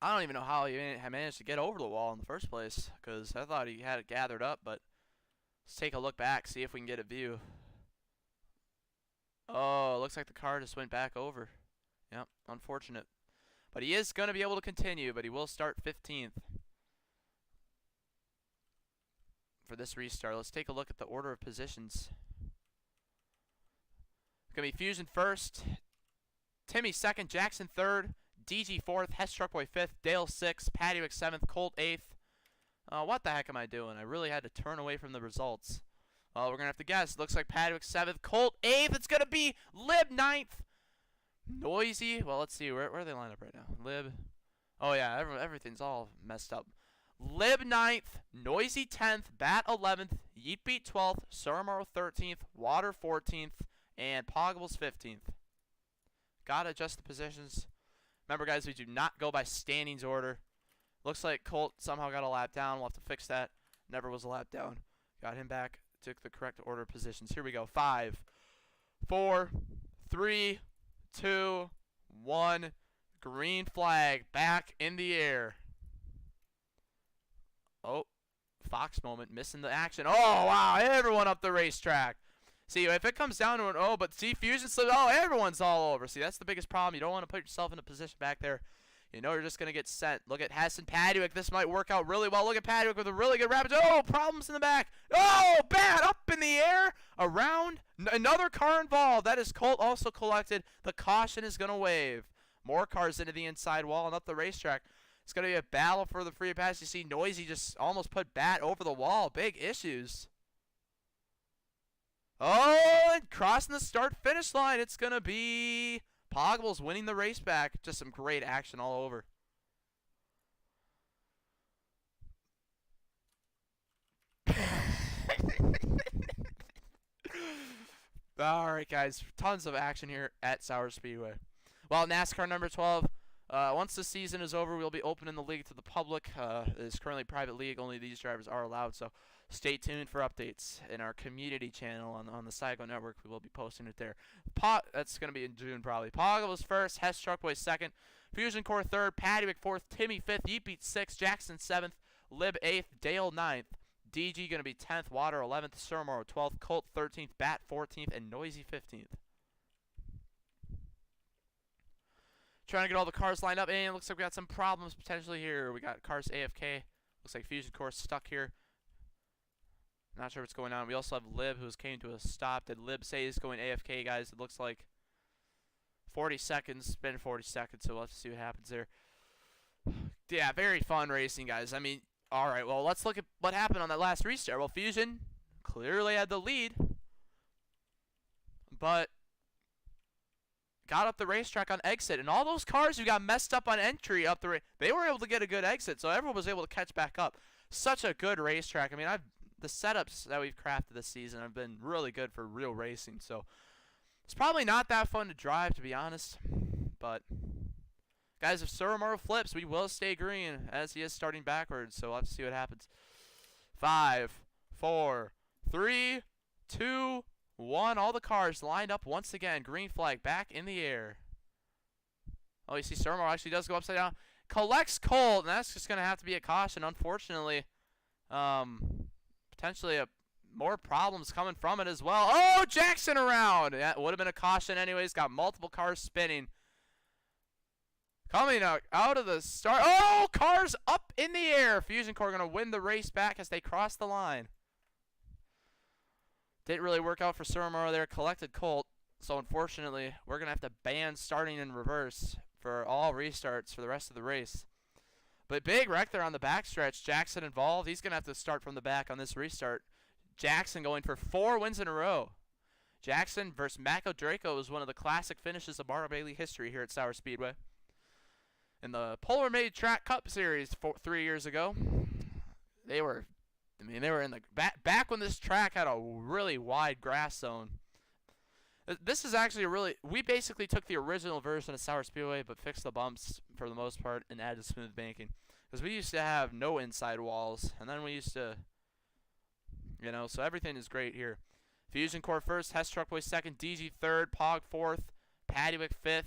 I don't even know how he managed to get over the wall in the first place, because I thought he had it gathered up, but let's take a look back, see if we can get a view. Oh, it looks like the car just went back over. Yep, unfortunate. But he is going to be able to continue, but he will start 15th for this restart. Let's take a look at the order of positions. It's going to be Fusion first, Timmy second, Jackson third, DG 4th, Hess Truckboy 5th, Dale 6th, Pattywick 7th, Colt 8th. What the heck am I doing? I really had to turn away from the results. We're going to have to guess. Looks like Pattywick 7th, Colt 8th. It's going to be Lib 9th. Noisy. Well, let's see. Where are they lined up right now? Lib. Oh, yeah. Everything's all messed up. Lib 9th, Noisy 10th, Bat 11th, Yeetbeat 12th, Surmaro 13th, Water 14th, and Poggables 15th. Gotta adjust the positions. Remember, guys, we do not go by standings order. Looks like Colt somehow got a lap down. We'll have to fix that. Never was a lap down. Got him back. Took the correct order of positions. Here we go. 5, 4, 3, 2, 1. Green flag back in the air. Oh, Fox moment. Missing the action. Oh, wow. Everyone up the racetrack. See, if it comes down to an but see, Fusion slipped. Oh, everyone's all over. See, that's the biggest problem. You don't want to put yourself in a position back there. You know you're just going to get sent. Look at Hess and Pattywick. This might work out really well. Look at Pattywick with a really good rapid. Oh, problems in the back. Oh, bad. Up in the air. Around. Another car involved. That is Colt also collected. The caution is going to wave. More cars into the inside wall and up the racetrack. It's going to be a battle for the free pass. You see Noisy just almost put Bat over the wall. Big issues. Oh, and crossing the start-finish line. It's going to be Poggables winning the race back. Just some great action all over. All right, guys. Tons of action here at Sauer Speedway. Well, NASCAR number 12. Once the season is over, we'll be opening the league to the public. It is currently a private league. Only these drivers are allowed, so stay tuned for updates in our community channel on the Psycho Network. We will be posting it there. That's going to be in June, probably. Poggables first, Hess Truckboy second, Fusion Core third, Pattywick fourth, Timmy fifth, Yeetbeat sixth, Jackson seventh, Lib 8th, Dale 9th, DG going to be 10th, Water 11th, Surmaro 12th, Colt 13th, Bat 14th, and Noisy 15th. trying to get all the cars lined up, and it looks like we got some problems potentially here. We got cars AFK. Looks like Fusion Core stuck here. Not sure what's going on. We also have Lib, who's came to a stop. Did Lib say he's going AFK, guys? It looks like 40 seconds. It's been 40 seconds, so we'll have to see what happens there. Yeah, very fun racing, guys. I mean, all right, well, let's look at what happened on that last restart. Well, Fusion clearly had the lead, but got up the racetrack on exit, and all those cars who got messed up on entry up the they were able to get a good exit, so everyone was able to catch back up. Such a good racetrack. I mean, the setups that we've crafted this season have been really good for real racing, so it's probably not that fun to drive, to be honest, but guys, if Suramaru flips, we will stay green, as he is starting backwards, so we'll have to see what happens. 5, 4, 3, 2, 1. All the cars lined up once again. Green flag back in the air. Oh, you see Suramaru actually does go upside down. Collects Colt, and that's just going to have to be a caution, unfortunately. Potentially more problems coming from it as well. Oh, Jackson around! That would have been a caution anyways. Got multiple cars spinning. Coming out of the start. Oh, cars up in the air. Fusion Core going to win the race back as they cross the line. Didn't really work out for Suramaru there. Collected Colt. So unfortunately, we're going to have to ban starting in reverse for all restarts for the rest of the race. But big wreck there on the backstretch. Jackson involved. He's going to have to start from the back on this restart. Jackson going for 4 wins in a row. Jackson versus Mako Draco was one of the classic finishes of Martin Bailey history here at Sauer Speedway. In the Polar Made Track Cup Series 3 years ago, they were in the back when this track had a really wide grass zone. This is actually we basically took the original version of Sauer Speedway but fixed the bumps for the most part and added smooth banking. Because we used to have no inside walls, and then we used to, so everything is great here. Fusion Core first, Hess Truck Boy second, DG third, Pog fourth, Paddywick fifth.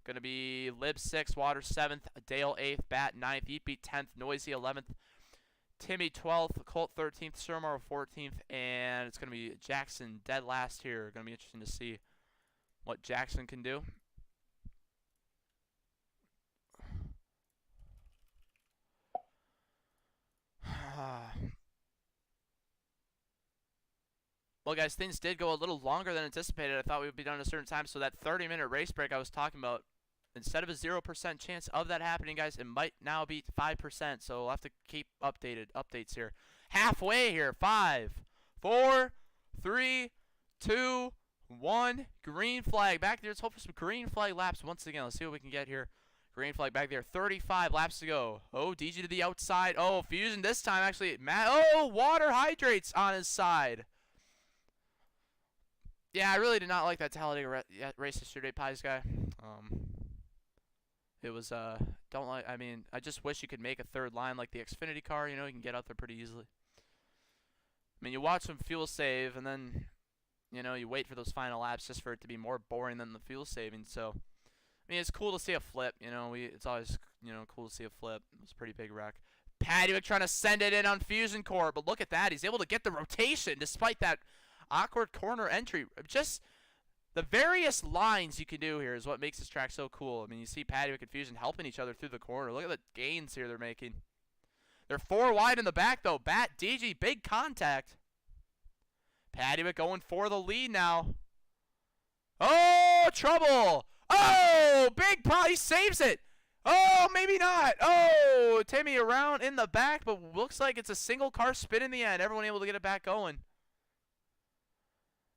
Going to be Lib 6th, Water 7th, Dale 8th, Bat 9th, Eatbeat 10th, Noisy 11th, Timmy 12th, Colt 13th, Suramaru 14th, and it's going to be Jackson dead last here. Going to be interesting to see what Jackson can do. Well, guys, things did go a little longer than anticipated. I thought we would be done at a certain time, so that 30-minute race break I was talking about, instead of a 0% chance of that happening, guys, it might now be 5%, so we'll have to keep updates here. Halfway here, 5, 4, 3, 2, 1, green flag back there. Let's hope for some green flag laps once again. Let's see what we can get here. Green flag back there, 35 laps to go. Oh, DG to the outside. Oh, Fusion this time actually. Water hydrates on his side. Yeah, I really did not like that Talladega race yesterday, Pies guy. It was, I just wish you could make a third line like the Xfinity car, you can get out there pretty easily. I mean, you watch some fuel save, and then, you wait for those final laps just for it to be more boring than the fuel saving, so. I mean, it's cool to see a flip, it's always, cool to see a flip. It was a pretty big wreck. Paddywick trying to send it in on Fusion Core, but look at that. He's able to get the rotation despite that awkward corner entry. Just the various lines you can do here is what makes this track so cool. I mean, you see Paddywick and Fusion helping each other through the corner. Look at the gains here they're making. They're 4 wide in the back, though. Bat, DG, big contact. Paddywick going for the lead now. Oh, trouble. Oh, big he saves it. Oh, maybe not. Oh, Timmy around in the back, but looks like it's a single car spin in the end. Everyone able to get it back going.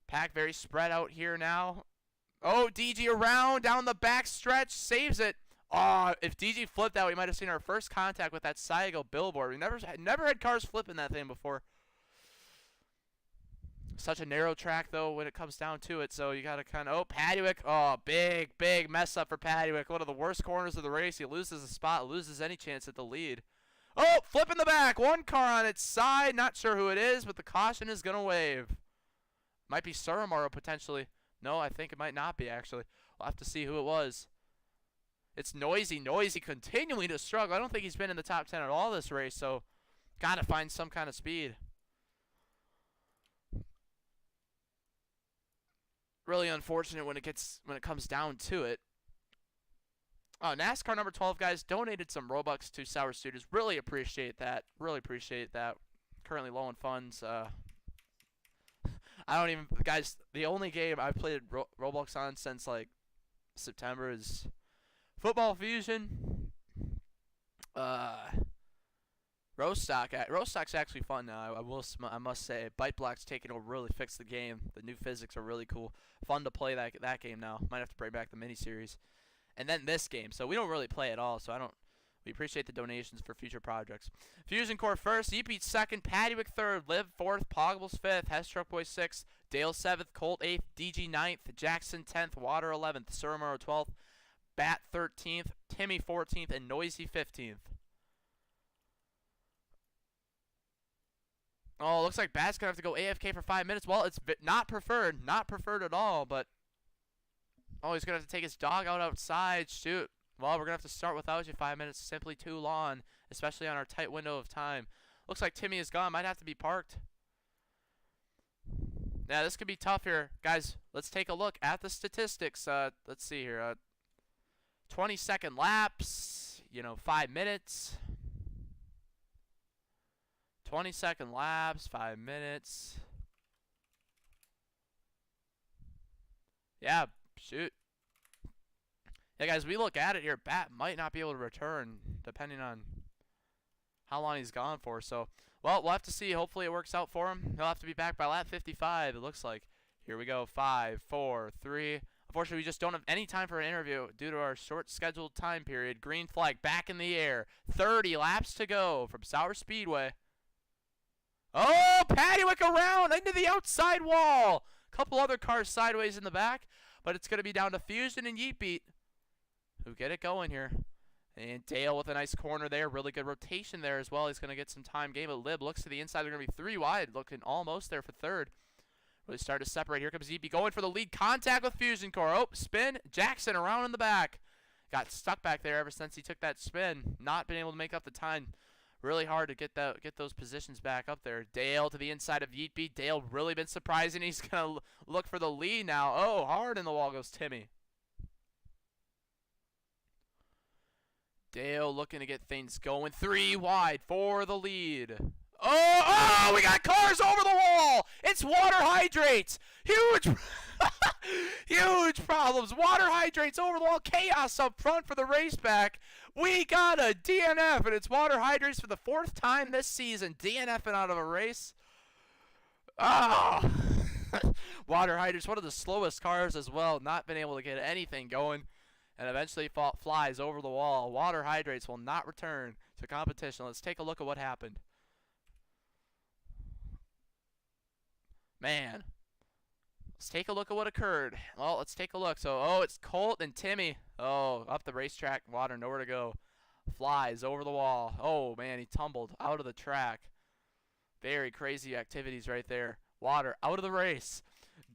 Pack very spread out here now. Oh, DG around down the back stretch. Saves it. Oh, if DG flipped that, we might have seen our first contact with that Saigo billboard. We never had cars flipping that thing before. Such a narrow track, though, when it comes down to it. So you got to kind of... Oh, Paddywick. Oh, big mess up for Paddywick. One of the worst corners of the race. He loses a spot, loses any chance at the lead. Oh, flip in the back. One car on its side. Not sure who it is, but the caution is going to wave. Might be Suramaru, potentially. No, I think it might not be, actually. We'll have to see who it was. It's Noisy continuing to struggle. I don't think he's been in the top 10 at all this race, so got to find some kind of speed. Really unfortunate when it comes down to it. NASCAR number 12, guys, donated some Robux to Sour Studios. Really appreciate that. Really appreciate that. Currently low on funds. I don't even, guys. The only game I've played Roblox on since like September is Football Fusion. Roast Stock. Roast Stock's actually fun now. I must say, Byte Block's taking over, really fixed the game. The new physics are really cool. Fun to play that game now. Might have to bring back the miniseries. And then this game. So we don't really play at all. So we appreciate the donations for future projects. Fusion Core first, Yeepeat second, Pattywick third, Liv fourth, Poggables fifth, Hestruck Boy sixth, Dale seventh, Colt eighth, DG ninth, Jackson 10th, Water 11th, Surmaro 12th, Bat 13th, Timmy 14th, and Noisy 15th. Oh, looks like Bat's going to have to go AFK for 5 minutes. Well, it's not preferred. Not preferred at all, but... Oh, he's going to have to take his dog out outside. Shoot. Well, we're going to have to start without you. 5 minutes is simply too long, especially on our tight window of time. Looks like Timmy is gone. Might have to be parked. Now, this could be tough here. Guys, let's take a look at the statistics. Let's see here. 20-second laps. 5 minutes. 20-second laps, 5 minutes. Yeah, shoot. Yeah, guys, we look at it here. Bat might not be able to return, depending on how long he's gone for. So, well, we'll have to see. Hopefully it works out for him. He'll have to be back by lap 55, it looks like. Here we go. 5, 4, 3. Unfortunately, we just don't have any time for an interview due to our short scheduled time period. Green flag back in the air. 30 laps to go from Sour Speedway. Oh, Pattywick around into the outside wall. Couple other cars sideways in the back, but it's going to be down to Fusion and Yeepeat who get it going here. And Dale with a nice corner there. Really good rotation there as well. He's going to get some time game. But Lib looks to the inside. They're going to be 3 wide, looking almost there for third. Really start to separate. Here comes Yeepeat going for the lead. Contact with Fusion Core. Oh, spin. Jackson around in the back. Got stuck back there ever since he took that spin. Not been able to make up the time. Really hard to get those positions back up there. Dale to the inside of Yeepeat. Dale really been surprising. He's going to look for the lead now. Oh, hard in the wall goes Timmy. Dale looking to get things going. 3 wide for the lead. Oh, we got cars over the wall. It's water hydrates. Huge, huge problems. Water hydrates over the wall. Chaos up front for the race back. We got a DNF, and it's water hydrates for the 4th time this season. DNFing out of a race. Oh, water hydrates, one of the slowest cars as well. Not been able to get anything going. And eventually flies over the wall. Water hydrates will not return to competition. Let's take a look at what happened. Man. Let's take a look at what occurred. Well, let's take a look. So, it's Colt and Timmy. Oh, up the racetrack. Water, nowhere to go. Flies over the wall. Oh, man, he tumbled out of the track. Very crazy activities right there. Water out of the race.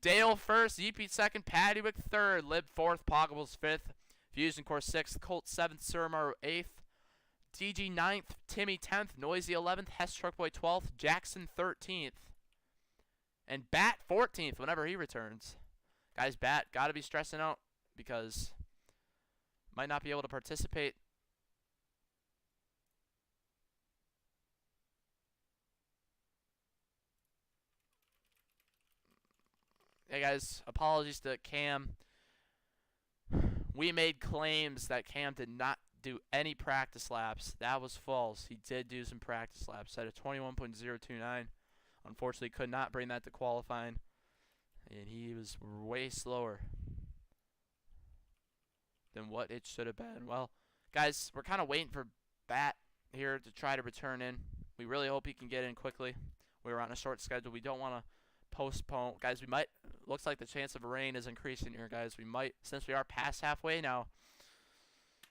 Dale first, Yeepeat second, Pattywick third, Lib fourth, Poggables fifth, Fusion Core 6th, Colt 7th, Surmaro 8th, DG 9th, Timmy 10th, Noisy 11th, Hestruck Boy 12th, Jackson 13th, and Bat 14th whenever he returns. Guys, Bat got to be stressing out because might not be able to participate. Hey guys, apologies to Cam. We made claims that Cam did not do any practice laps. That was false. He did do some practice laps at a 21.029. Unfortunately, could not bring that to qualifying. And he was way slower than what it should have been. Well, guys, we're kind of waiting for Bat here to try to return in. We really hope he can get in quickly. We were on a short schedule. We don't want to postpone. Guys, we might, looks like the chance of rain is increasing here, guys. We might, since we are past halfway now,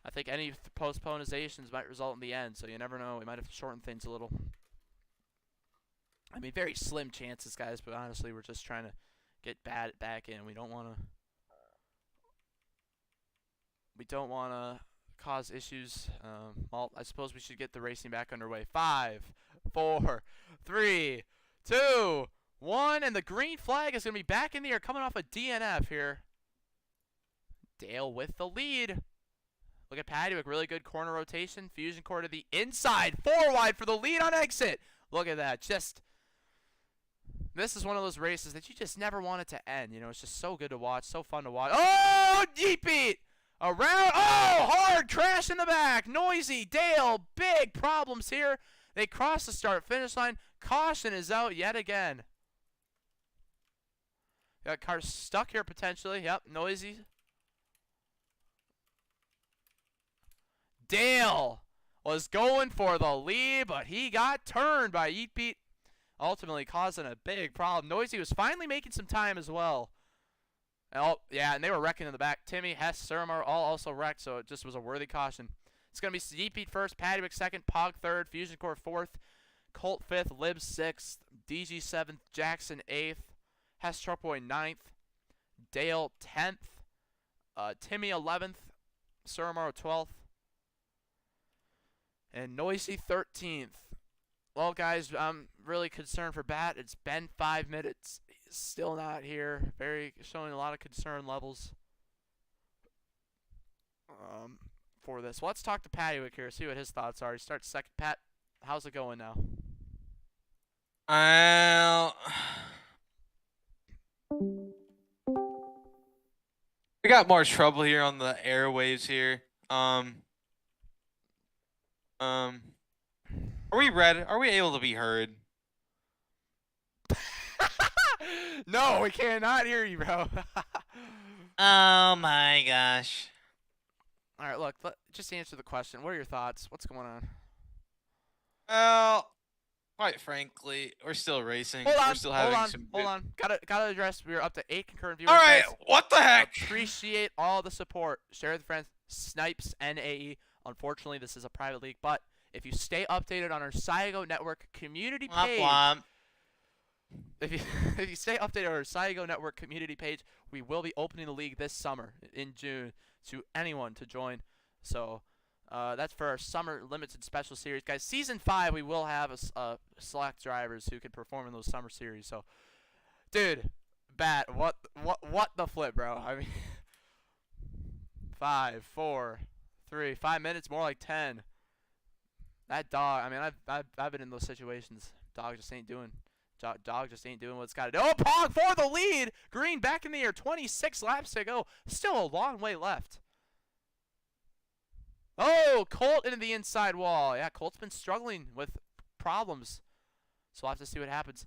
I think any postponizations might result in the end, so you never know. We might have to shorten things a little. I mean, very slim chances, guys, but honestly, we're just trying to get Bat back in. We don't want to cause issues. Well, I suppose we should get the racing back underway. 5, 4, 3, 2, 1, and the green flag is going to be back in the air, coming off a DNF here. Dale with the lead. Look at Paddock, really good corner rotation. Fusion core to the inside, 4 wide for the lead on exit. Look at that. This is one of those races that you just never want it to end. You know, it's just so good to watch, so fun to watch. Oh, deep beat around. Oh, hard crash in the back. Noisy, Dale, big problems here. They cross the start-finish line. Caution is out yet again. Got cars stuck here potentially. Yep, Noisy. Dale was going for the lead, but he got turned by Yeet Beat, ultimately causing a big problem. Noisy was finally making some time as well. Oh, yeah, and they were wrecking in the back. Timmy, Hess, Surmar all also wrecked, so it just was a worthy caution. It's going to be Yeet Beat first, Padwick second, Pog third, Fusion Core fourth, Colt fifth, Lib sixth, DG seventh, Jackson eighth, Hess Truckboy ninth, Dale 10th, Timmy 11th, Surmar 12th, and Noisy 13th. Well, guys, I'm really concerned for Bat. It's been 5 minutes. He's still not here. Showing a lot of concern levels for this. Well, let's talk to Padwick here, see what his thoughts are. He starts second. Pat, how's it going now? We got more trouble here on the airwaves here. Are we ready? Are we able to be heard? No, we cannot hear you, bro. Oh my gosh. All right, look, just answer the question. What are your thoughts? What's going on? Well, quite frankly, we're still racing. We're still having some. Hold on. Gotta address. We're up to 8 concurrent viewers. All right, guys. what the heck? Appreciate all the support. Share with friends. Snipes NAE. Unfortunately, this is a private league, but if you stay updated on our Saigo Network community page, if you stay updated on our Saigo Network community page, we will be opening the league this summer in June to anyone to join. So that's for our summer limited special series, guys. Season 5, we will have select drivers who can perform in those summer series. So, dude, Bat, what the flip, bro? I mean, 5, 4, 3, 5 minutes, more like 10. That dog. I mean, I've been in those situations. Dog just ain't doing what it's got to do. Oh, Pog for the lead. Green back in the air. 26 laps to go. Still a long way left. Oh, Colt into the inside wall. Yeah, Colt's been struggling with problems. So we'll have to see what happens.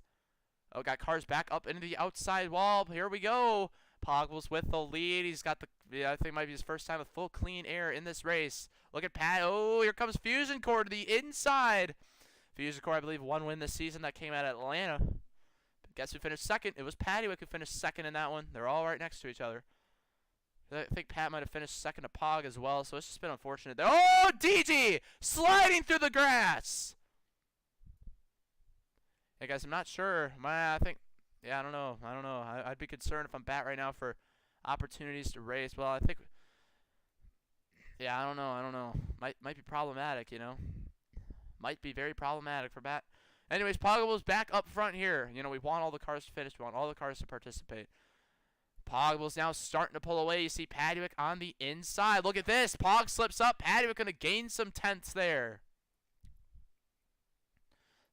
Oh, got cars back up into the outside wall. Here we go. Poggles with the lead. He's got I think it might be his first time with full clean air in this race. Look at Pat. Oh, here comes Fusion Core to the inside. Fusion Core, I believe, one win this season. That came out of Atlanta. But guess who finished second? It was Padwick who finished second in that one. They're all right next to each other. I think Pat might have finished second to Pog as well, so it's just been unfortunate there. Oh, DG! Sliding through the grass! Hey, guys, I'm not sure. I don't know. I'd be concerned if I'm Bat right now for opportunities to race. Well, I think... Yeah, I don't know. Might be problematic, you know. Might be very problematic for Bat. Anyways, Poggable's back up front here. You know, we want all the cars to finish. We want all the cars to participate. Poggable's now starting to pull away. You see Padwick on the inside. Look at this. Pog slips up. Padwick going to gain some tenths there.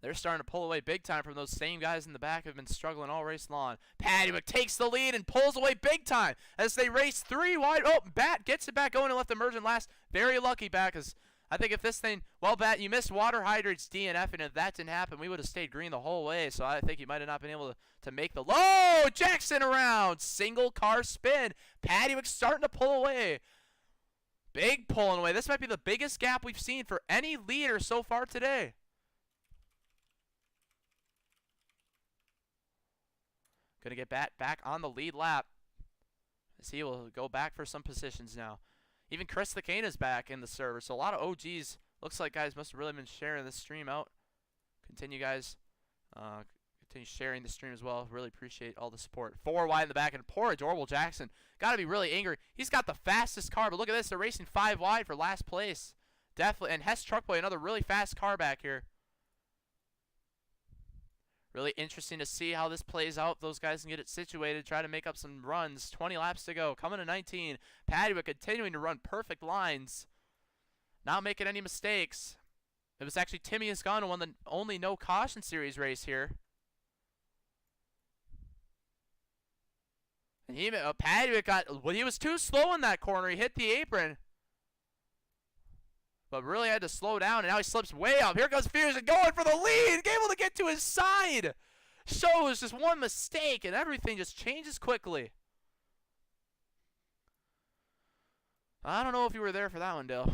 They're starting to pull away big time from those same guys in the back who have been struggling all race long. Padwick takes the lead and pulls away big time as they race 3 wide. Oh, Bat gets it back going and left emergent last. Very lucky, Bat, because I think if this thing, well, Bat, you missed water hydrants DNF, and if that didn't happen, we would have stayed green the whole way. So I think you might have not been able to make the low. Jackson around. Single car spin. Padwick starting to pull away. Big pulling away. This might be the biggest gap we've seen for any leader so far today. Going to get back on the lead lap as he will go back for some positions now. Even Chris the Cane is back in the server. So a lot of OGs. Looks like guys must have really been sharing this stream out. Continue, guys. Continue sharing the stream as well. Really appreciate all the support. 4 wide in the back. And poor adorable Jackson. Got to be really angry. He's got the fastest car. But look at this. They're racing 5 wide for last place. Definitely. And Hess Truckboy, another really fast car back here. Really interesting to see how this plays out. Those guys can get it situated, try to make up some runs. 20 laps to go. Coming to 19. Padwick continuing to run perfect lines. not making any mistakes. It was actually Timmy has gone and won the only no caution series race here. And Padwick he was too slow in that corner. He hit the apron. But really had to slow down, and now he slips way up. Here goes Fusion going for the lead, able to get to his side. Shows just one mistake, and everything just changes quickly. I don't know if you were there for that one, Dale.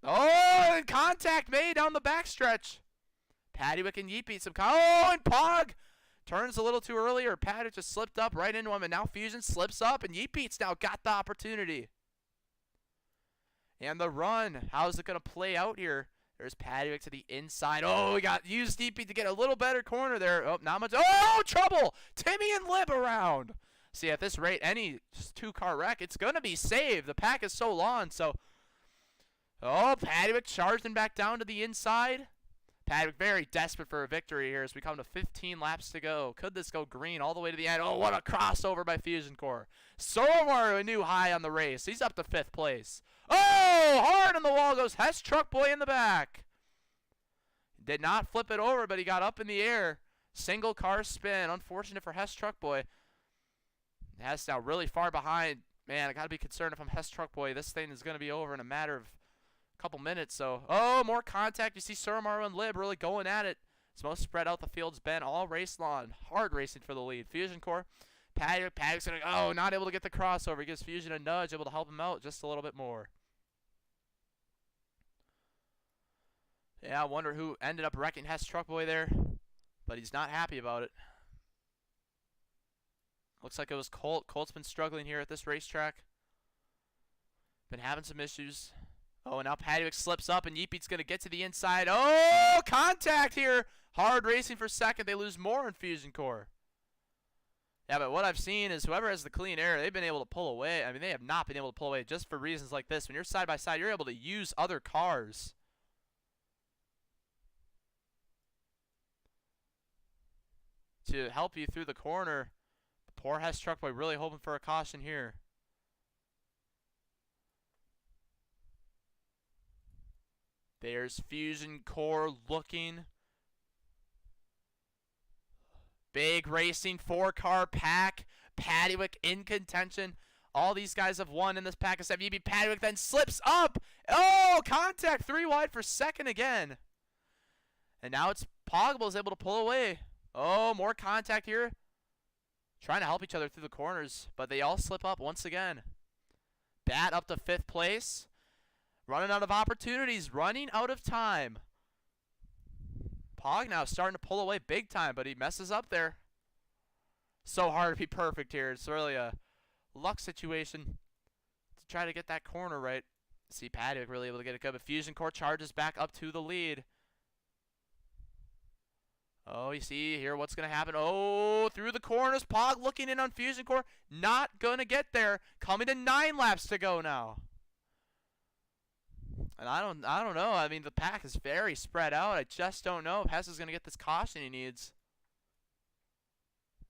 Oh, and contact made down the backstretch. Padwick and Yeet beat some. Oh, and Pog turns a little too early, or Padwick just slipped up right into him, and now Fusion slips up, and Yeet Beats now got the opportunity. And the run, how's it going to play out here? There's Padwick to the inside. Oh, we got used Yeet Beat to get a little better corner there. Oh, not much. Oh, trouble! Timmy and Lib around. See, at this rate, any just two-car wreck, it's going to be saved. The pack is so long, so. Oh, Padwick charging back down to the inside. Padwick very desperate for a victory here as we come to 15 laps to go. Could this go green all the way to the end? Oh, what a crossover by Fusion Core. Soromaru a new high on the race. He's up to 5th place. Oh, hard on the wall goes Hess Truck Boy in the back. Did not flip it over, but he got up in the air. Single car spin. Unfortunate for Hess Truck Boy. Hess now really far behind. Man, I got to be concerned if I'm Hess Truck Boy. This thing is going to be over in a matter of couple minutes. So, oh, more contact. You see Soromaru and Lib really going at it. It's most spread out the field's been all race long. Hard racing for the lead. Fusion Core. Padwick's going to, oh, not able to get the crossover. He gives Fusion a nudge, able to help him out just a little bit more. Yeah, I wonder who ended up wrecking Hess Truck Boy there, but he's not happy about it. Looks like it was Colt. Colt's been struggling here at this racetrack. Been having some issues. Oh, and now Padwick slips up, and Yeet Beat's going to get to the inside. Oh, contact here. Hard racing for second. They lose more in Fusion Core. Yeah, but what I've seen is whoever has the clean air, they've been able to pull away. I mean, they have not been able to pull away just for reasons like this. When you're side by side, you're able to use other cars. To help you through the corner. Poor Hess Truck Boy really hoping for a caution here. There's Fusion Core looking. Big racing 4-car pack. Padwick in contention. All these guys have won in this pack except Yeet Beat. Padwick then slips up. Oh, contact 3 wide for second again. And now it's Pogable's able to pull away. Oh, more contact here. Trying to help each other through the corners, but they all slip up once again. Bat up to 5th place. Running out of opportunities, running out of time. Pog now starting to pull away big time, but he messes up there. So hard to be perfect here. It's really a luck situation to try to get that corner right. See Padwick really able to get it good, but Fusion Core charges back up to the lead. Oh, you see here what's going to happen. Oh, through the corners. Pog looking in on Fusion Core. Not going to get there. Coming to 9 laps to go now. And I don't know. I mean, the pack is very spread out. I just don't know if Hess is going to get this caution he needs.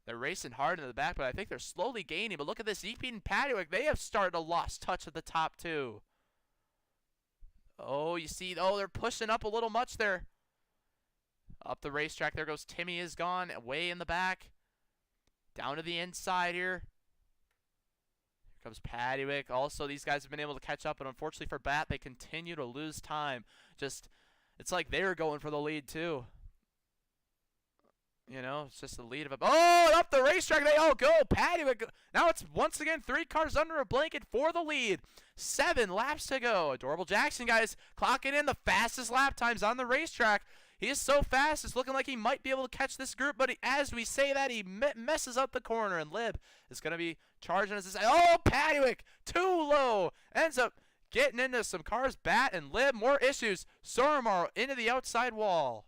They're racing hard in the back, but I think they're slowly gaining. But look at this. Yeet Beat and Padwick, they have started a lost touch at the top, too. Oh, you see. Oh, they're pushing up a little much there. Up the racetrack. There goes Timmy is gone. Way in the back. Down to the inside here. Here comes Padwick. Also, these guys have been able to catch up, but unfortunately for Bat, they continue to lose time. It's like they're going for the lead, too. You know, it's just the lead of a... Oh, up the racetrack they all go. Padwick. Now it's once again 3 cars under a blanket for the lead. 7 laps to go. Adorable Jackson, guys, clocking in the fastest lap times on the racetrack. He is so fast, it's looking like he might be able to catch this group, but as we say that, he messes up the corner, and Lib is going to be charging us. Oh, Padwick, too low. Ends up getting into some cars. Bat and Lib, more issues. Soromaru into the outside wall.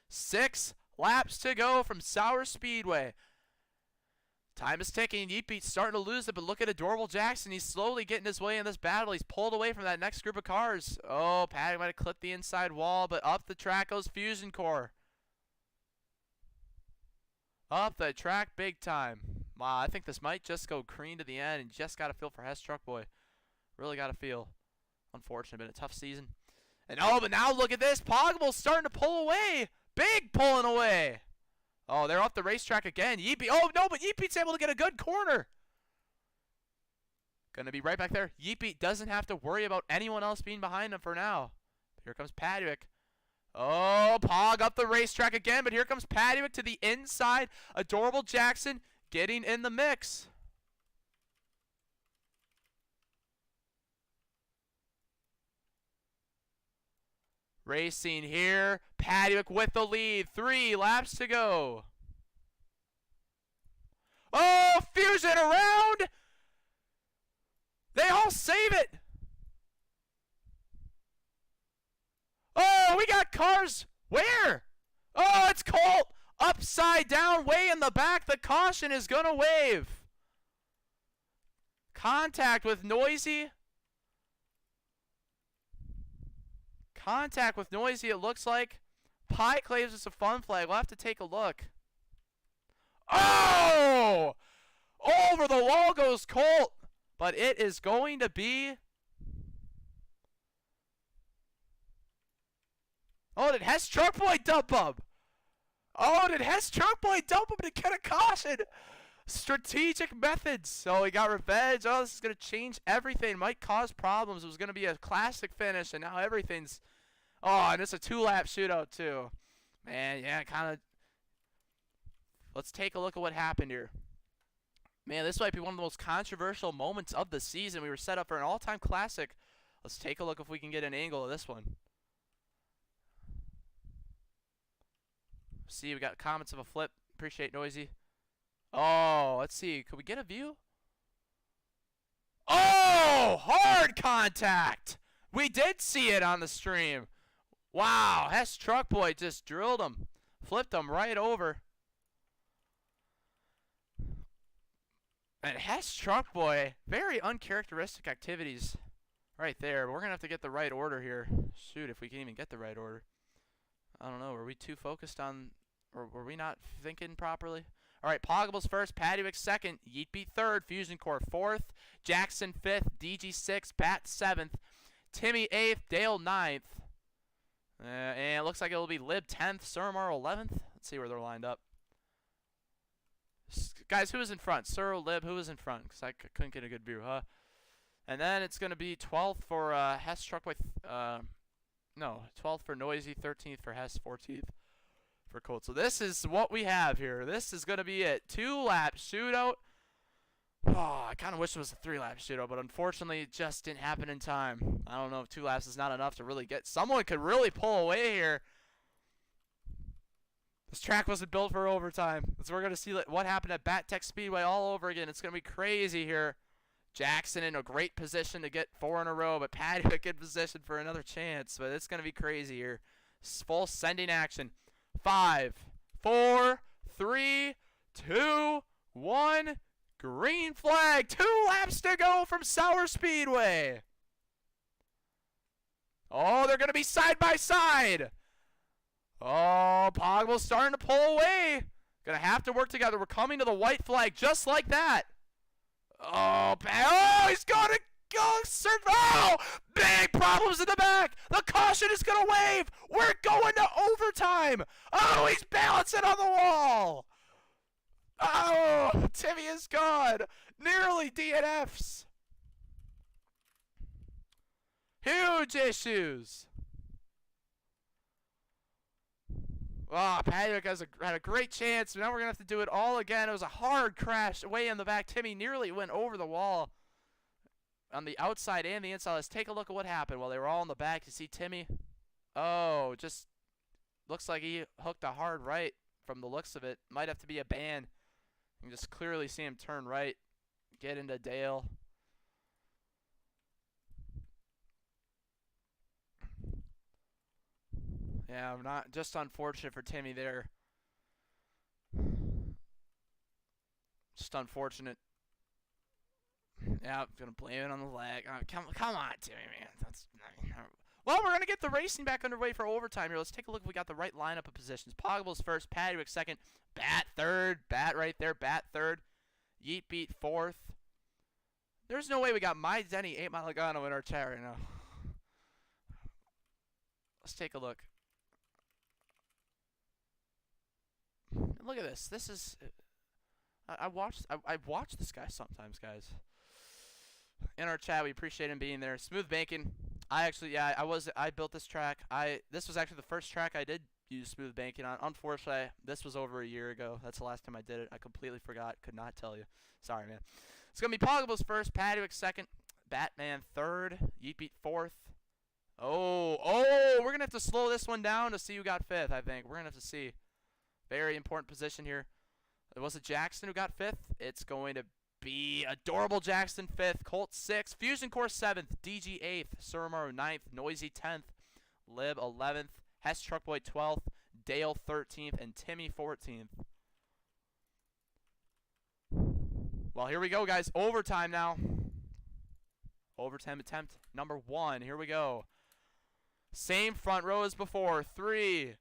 6 laps to go from Sour Speedway. Time is ticking. Yeet Beat's starting to lose it, but look at Adorable Jackson. He's slowly getting his way in this battle. He's pulled away from that next group of cars. Oh, Padwick might have clipped the inside wall, but up the track goes Fusion Core. Up the track big time. Wow, I think this might just go green to the end, and just got to feel for Hess Truck Boy. Really got to feel unfortunate. Been a tough season. And oh, but now look at this. Poggable's starting to pull away. Big pulling away. Oh, they're off the racetrack again. Yeepy. Oh, no, but Yeepy's able to get a good corner. Going to be right back there. Yeepy doesn't have to worry about anyone else being behind him for now. Here comes Padwick. Oh, Pog up the racetrack again, but here comes Padwick to the inside. Adorable Jackson getting in the mix. Racing here. Padwick with the lead. 3 laps to go. Oh, Fusion around. They all save it. Oh, we got cars. Where? Oh, it's Colt. Upside down, way in the back. The caution is going to wave. Contact with Noisy. Contact with Noisy, it looks like. Pie claims it's a fun flag. We'll have to take a look. Oh! Over the wall goes Colt. But it is going to be... Oh, did Hess Truck Boy dump him? Oh, did Hess Truck Boy dump him to get a caution? Strategic methods. So he got revenge. Oh, this is going to change everything. Might cause problems. It was going to be a classic finish, and now everything's... Oh, and it's a 2-lap shootout, too. Man, yeah, kind of... Let's take a look at what happened here. Man, this might be one of the most controversial moments of the season. We were set up for an all-time classic. Let's take a look if we can get an angle of this one. See, we got comments of a flip. Appreciate Noisy. Oh, let's see. Could we get a view? Oh, hard contact. We did see it on the stream. Wow, Hess Truck Boy just drilled him. Flipped him right over. And Hess Truck Boy, very uncharacteristic activities right there. But we're going to have to get the right order here. Shoot, if we can even get the right order. I don't know. Were we too focused on, or were we not thinking properly? All right, Poggable's first, Padwick second, Yeetbeat third, Fusion Core fourth, Jackson fifth, DG sixth, Pat seventh, Timmy eighth, Dale ninth. And it looks like it'll be Lib 10th, Surmar 11th. Let's see where they're lined up. Guys, who was in front? Sir, Lib, who was in front? Because I couldn't get a good view, huh? And then it's going to be 12th for Hess Truck with... No, 12th for Noisy, 13th for Hess, 14th for Colt. So this is what we have here. This is going to be it. 2-lap shootout. Oh, I kind of wish it was a 3-lap shootout, but unfortunately it just didn't happen in time. I don't know if 2 laps is not enough to really get... Someone could really pull away here. This track wasn't built for overtime. So we're going to see what happened at Bat Tech Speedway all over again. It's going to be crazy here. Jackson in a great position to get 4 in a row, but Padwick in position for another chance. But it's going to be crazy here. Full sending action. 5, 4, 3, 2, 1. Green flag. 2 laps to go from Sour Speedway. Oh, they're going to be side by side. Oh, Poggable's starting to pull away. Going to have to work together. We're coming to the white flag just like that. Oh, he's going to go. Oh, big problems in the back. The caution is going to wave. We're going to overtime. Oh, he's balancing on the wall. Oh, Timmy is gone. Nearly DNFs. Huge issues. Oh, Padwick had a great chance. Now we're going to have to do it all again. It was a hard crash way in the back. Timmy nearly went over the wall on the outside and the inside. Let's take a look at what happened while they were all in the back. You see Timmy? Oh, just looks like he hooked a hard right from the looks of it. Might have to be a ban. You can just clearly see him turn right, get into Dale. Yeah, not just unfortunate for Timmy there. Just unfortunate. Yeah, I'm gonna blame it on the lag. Oh, come on, Timmy, man. Well, we're gonna get the racing back underway for overtime here. Let's take a look if we got the right lineup of positions. Poggable's first, Padwick second, Bat third, Bat right there, Bat third, Yeetbeat fourth. There's no way we got My Denny 8 Mile Logano in our chat right now. Let's take a look. Look at this. This is... I watch this guy sometimes, guys. In our chat, we appreciate him being there. Smooth Banking. I built this track. This was actually the first track I did use Smooth Banking on. Unfortunately, this was over a year ago. That's the last time I did it. I completely forgot. Could not tell you. Sorry, man. It's going to be Poggables first, Padwick second, Batman third, Yeet Beat fourth. Oh, we're going to have to slow this one down to see who got fifth, I think. We're going to have to see. Very important position here. Was it Jackson who got fifth? It's going to be Adorable Jackson fifth, Colt sixth, Fusion Core seventh, DG eighth, Suramaru ninth, Noisy 10th, Lib 11th, Hess Truckboy 12th, Dale 13th, and Timmy 14th. Well, here we go, guys. Overtime now. Overtime attempt number 1. Here we go. Same front row as before. 3,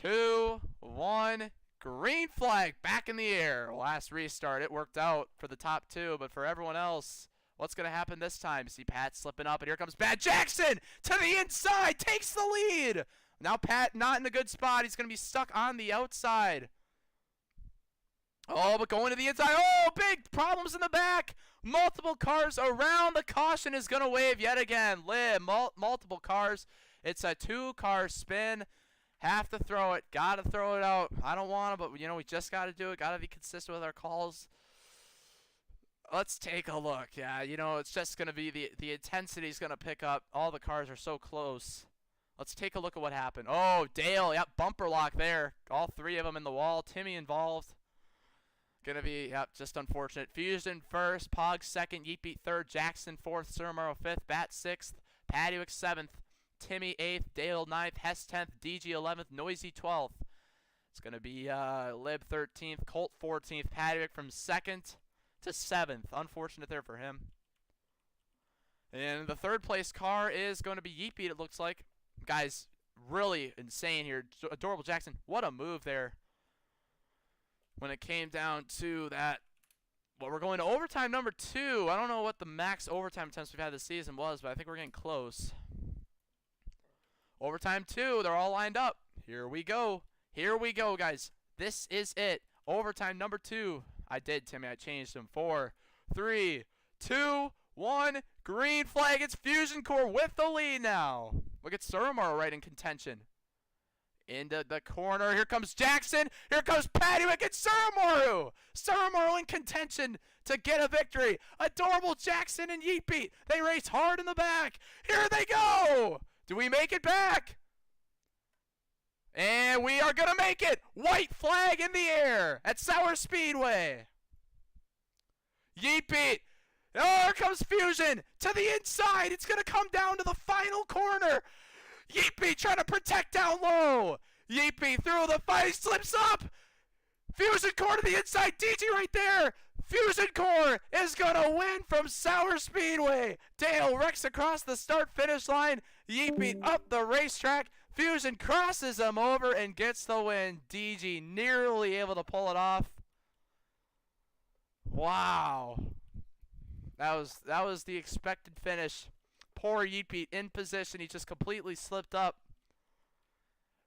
2, 1. Green flag back in the air. Last restart, it worked out for the top 2, but for everyone else, what's going to happen this time? See Pat slipping up, and here comes Pat Jackson to the inside, takes the lead. Now Pat not in a good spot. He's going to be stuck on the outside. Oh, but going to the inside. Oh, big problems in the back. Multiple cars around. The caution is going to wave yet again. Multiple cars. It's a 2-car spin. Have to throw it. Got to throw it out. I don't want to, but, we just got to do it. Got to be consistent with our calls. Let's take a look. Yeah, it's just going to be the intensity is going to pick up. All the cars are so close. Let's take a look at what happened. Oh, Dale. Yep, bumper lock there. All 3 of them in the wall. Timmy involved. Gonna be, just unfortunate. Fusion first, Pog second, Yeet Beat third, Jackson fourth, Suramaru fifth, Bat sixth, Padwick seventh, Timmy 8th, Dale 9th, Hess 10th, DG 11th, Noisy 12th. It's going to be Lib 13th, Colt 14th, Padwick from 2nd to 7th. Unfortunate there for him. And the 3rd place car is going to be Yeet Beat, it looks like. Guys, really insane here. Adorable Jackson, what a move there. When it came down to that, well, we're going to overtime number 2. I don't know what the max overtime attempts we've had this season was, but I think we're getting close. Overtime 2, they're all lined up. Here we go. Here we go, guys. This is it. Overtime number 2. I did, Timmy. I changed them. 4, 3, 2, 1. Green flag. It's Fusion Core with the lead now. Look at Suramaru right in contention. Into the corner. Here comes Jackson. Here comes Padwick and Suramaru. Suramaru in contention to get a victory. Adorable Jackson and Yeet Beat. They race hard in the back. Here they go. Do we make it back? And we are going to make it. White flag in the air at Sour Speedway. Yeet Beat. Oh, here comes Fusion to the inside. It's going to come down to the final corner. Yeet Beat trying to protect down low. Yeet Beat through the fight. He slips up. Fusion Core to the inside. DG right there. Fusion Core is going to win from Sour Speedway. Dale wrecks across the start-finish line. Yeet Beat up the racetrack. Fusion crosses him over and gets the win. DG nearly able to pull it off. Wow. That was the expected finish. Poor Yeet Beat in position. He just completely slipped up.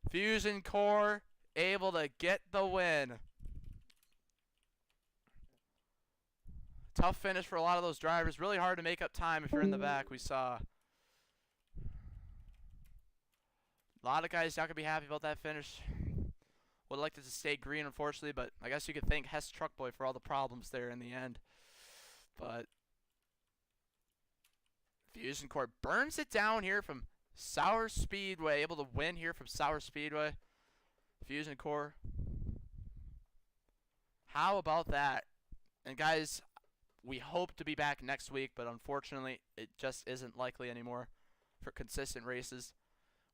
Fusion Core able to get the win. Tough finish for a lot of those drivers. Really hard to make up time if you're in the back. We saw a lot of guys not going to be happy about that finish. Would have liked it to stay green, unfortunately, but I guess you could thank Hess Truckboy for all the problems there in the end. But Fusion Core burns it down here from Sour Speedway. Able to win here from Sour Speedway. Fusion Core. How about that? And guys, we hope to be back next week, but unfortunately, it just isn't likely anymore for consistent races.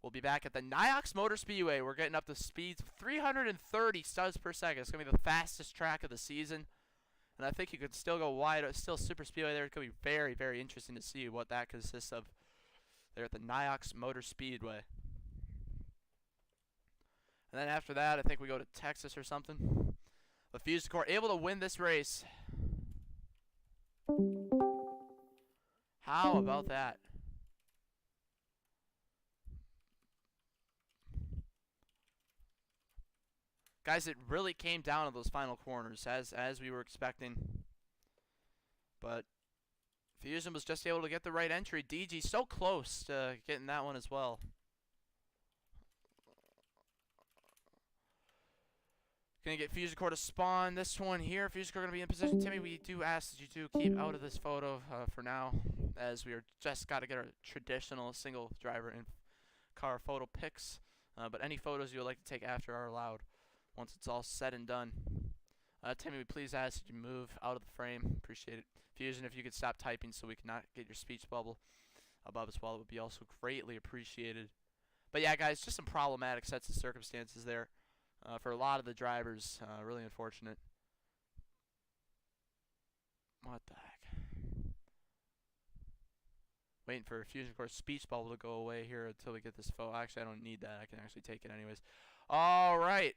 We'll be back at the Niox Motor Speedway. We're getting up to speeds of 330 studs per second. It's going to be the fastest track of the season. And I think you could still go wide. Still super speedway there. It's going to be very, very interesting to see what that consists of there at the Niox Motor Speedway. And then after that, I think we go to Texas or something. The Fusion Core able to win this race. How about that? Guys, it really came down to those final corners as we were expecting. But Fusion was just able to get the right entry. DG so close to getting that one as well. Gonna get Fusion Core to spawn this one here. Fusion Core gonna be in position. Timmy, we do ask that you do keep out of this photo for now, as we are just got to get our traditional single driver in car photo pics. But any photos you would like to take after are allowed once it's all said and done. Timmy, we please ask that you move out of the frame. Appreciate it. Fusion, if you could stop typing so we cannot get your speech bubble above as well, it would be also greatly appreciated. But yeah, guys, just some problematic sets of circumstances there for a lot of the drivers. Really unfortunate. What the heck? Waiting for Fusion Core's speech bubble to go away here until we get this photo. Actually, I don't need that. I can actually take it anyways. All right.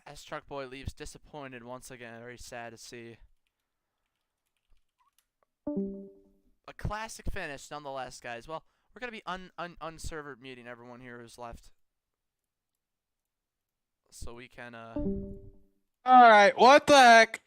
As Truck Boy leaves disappointed once again. Very sad to see. A classic finish nonetheless, guys. Well, we're going to be unservered muting everyone here who's left. So we can, All right, what the heck?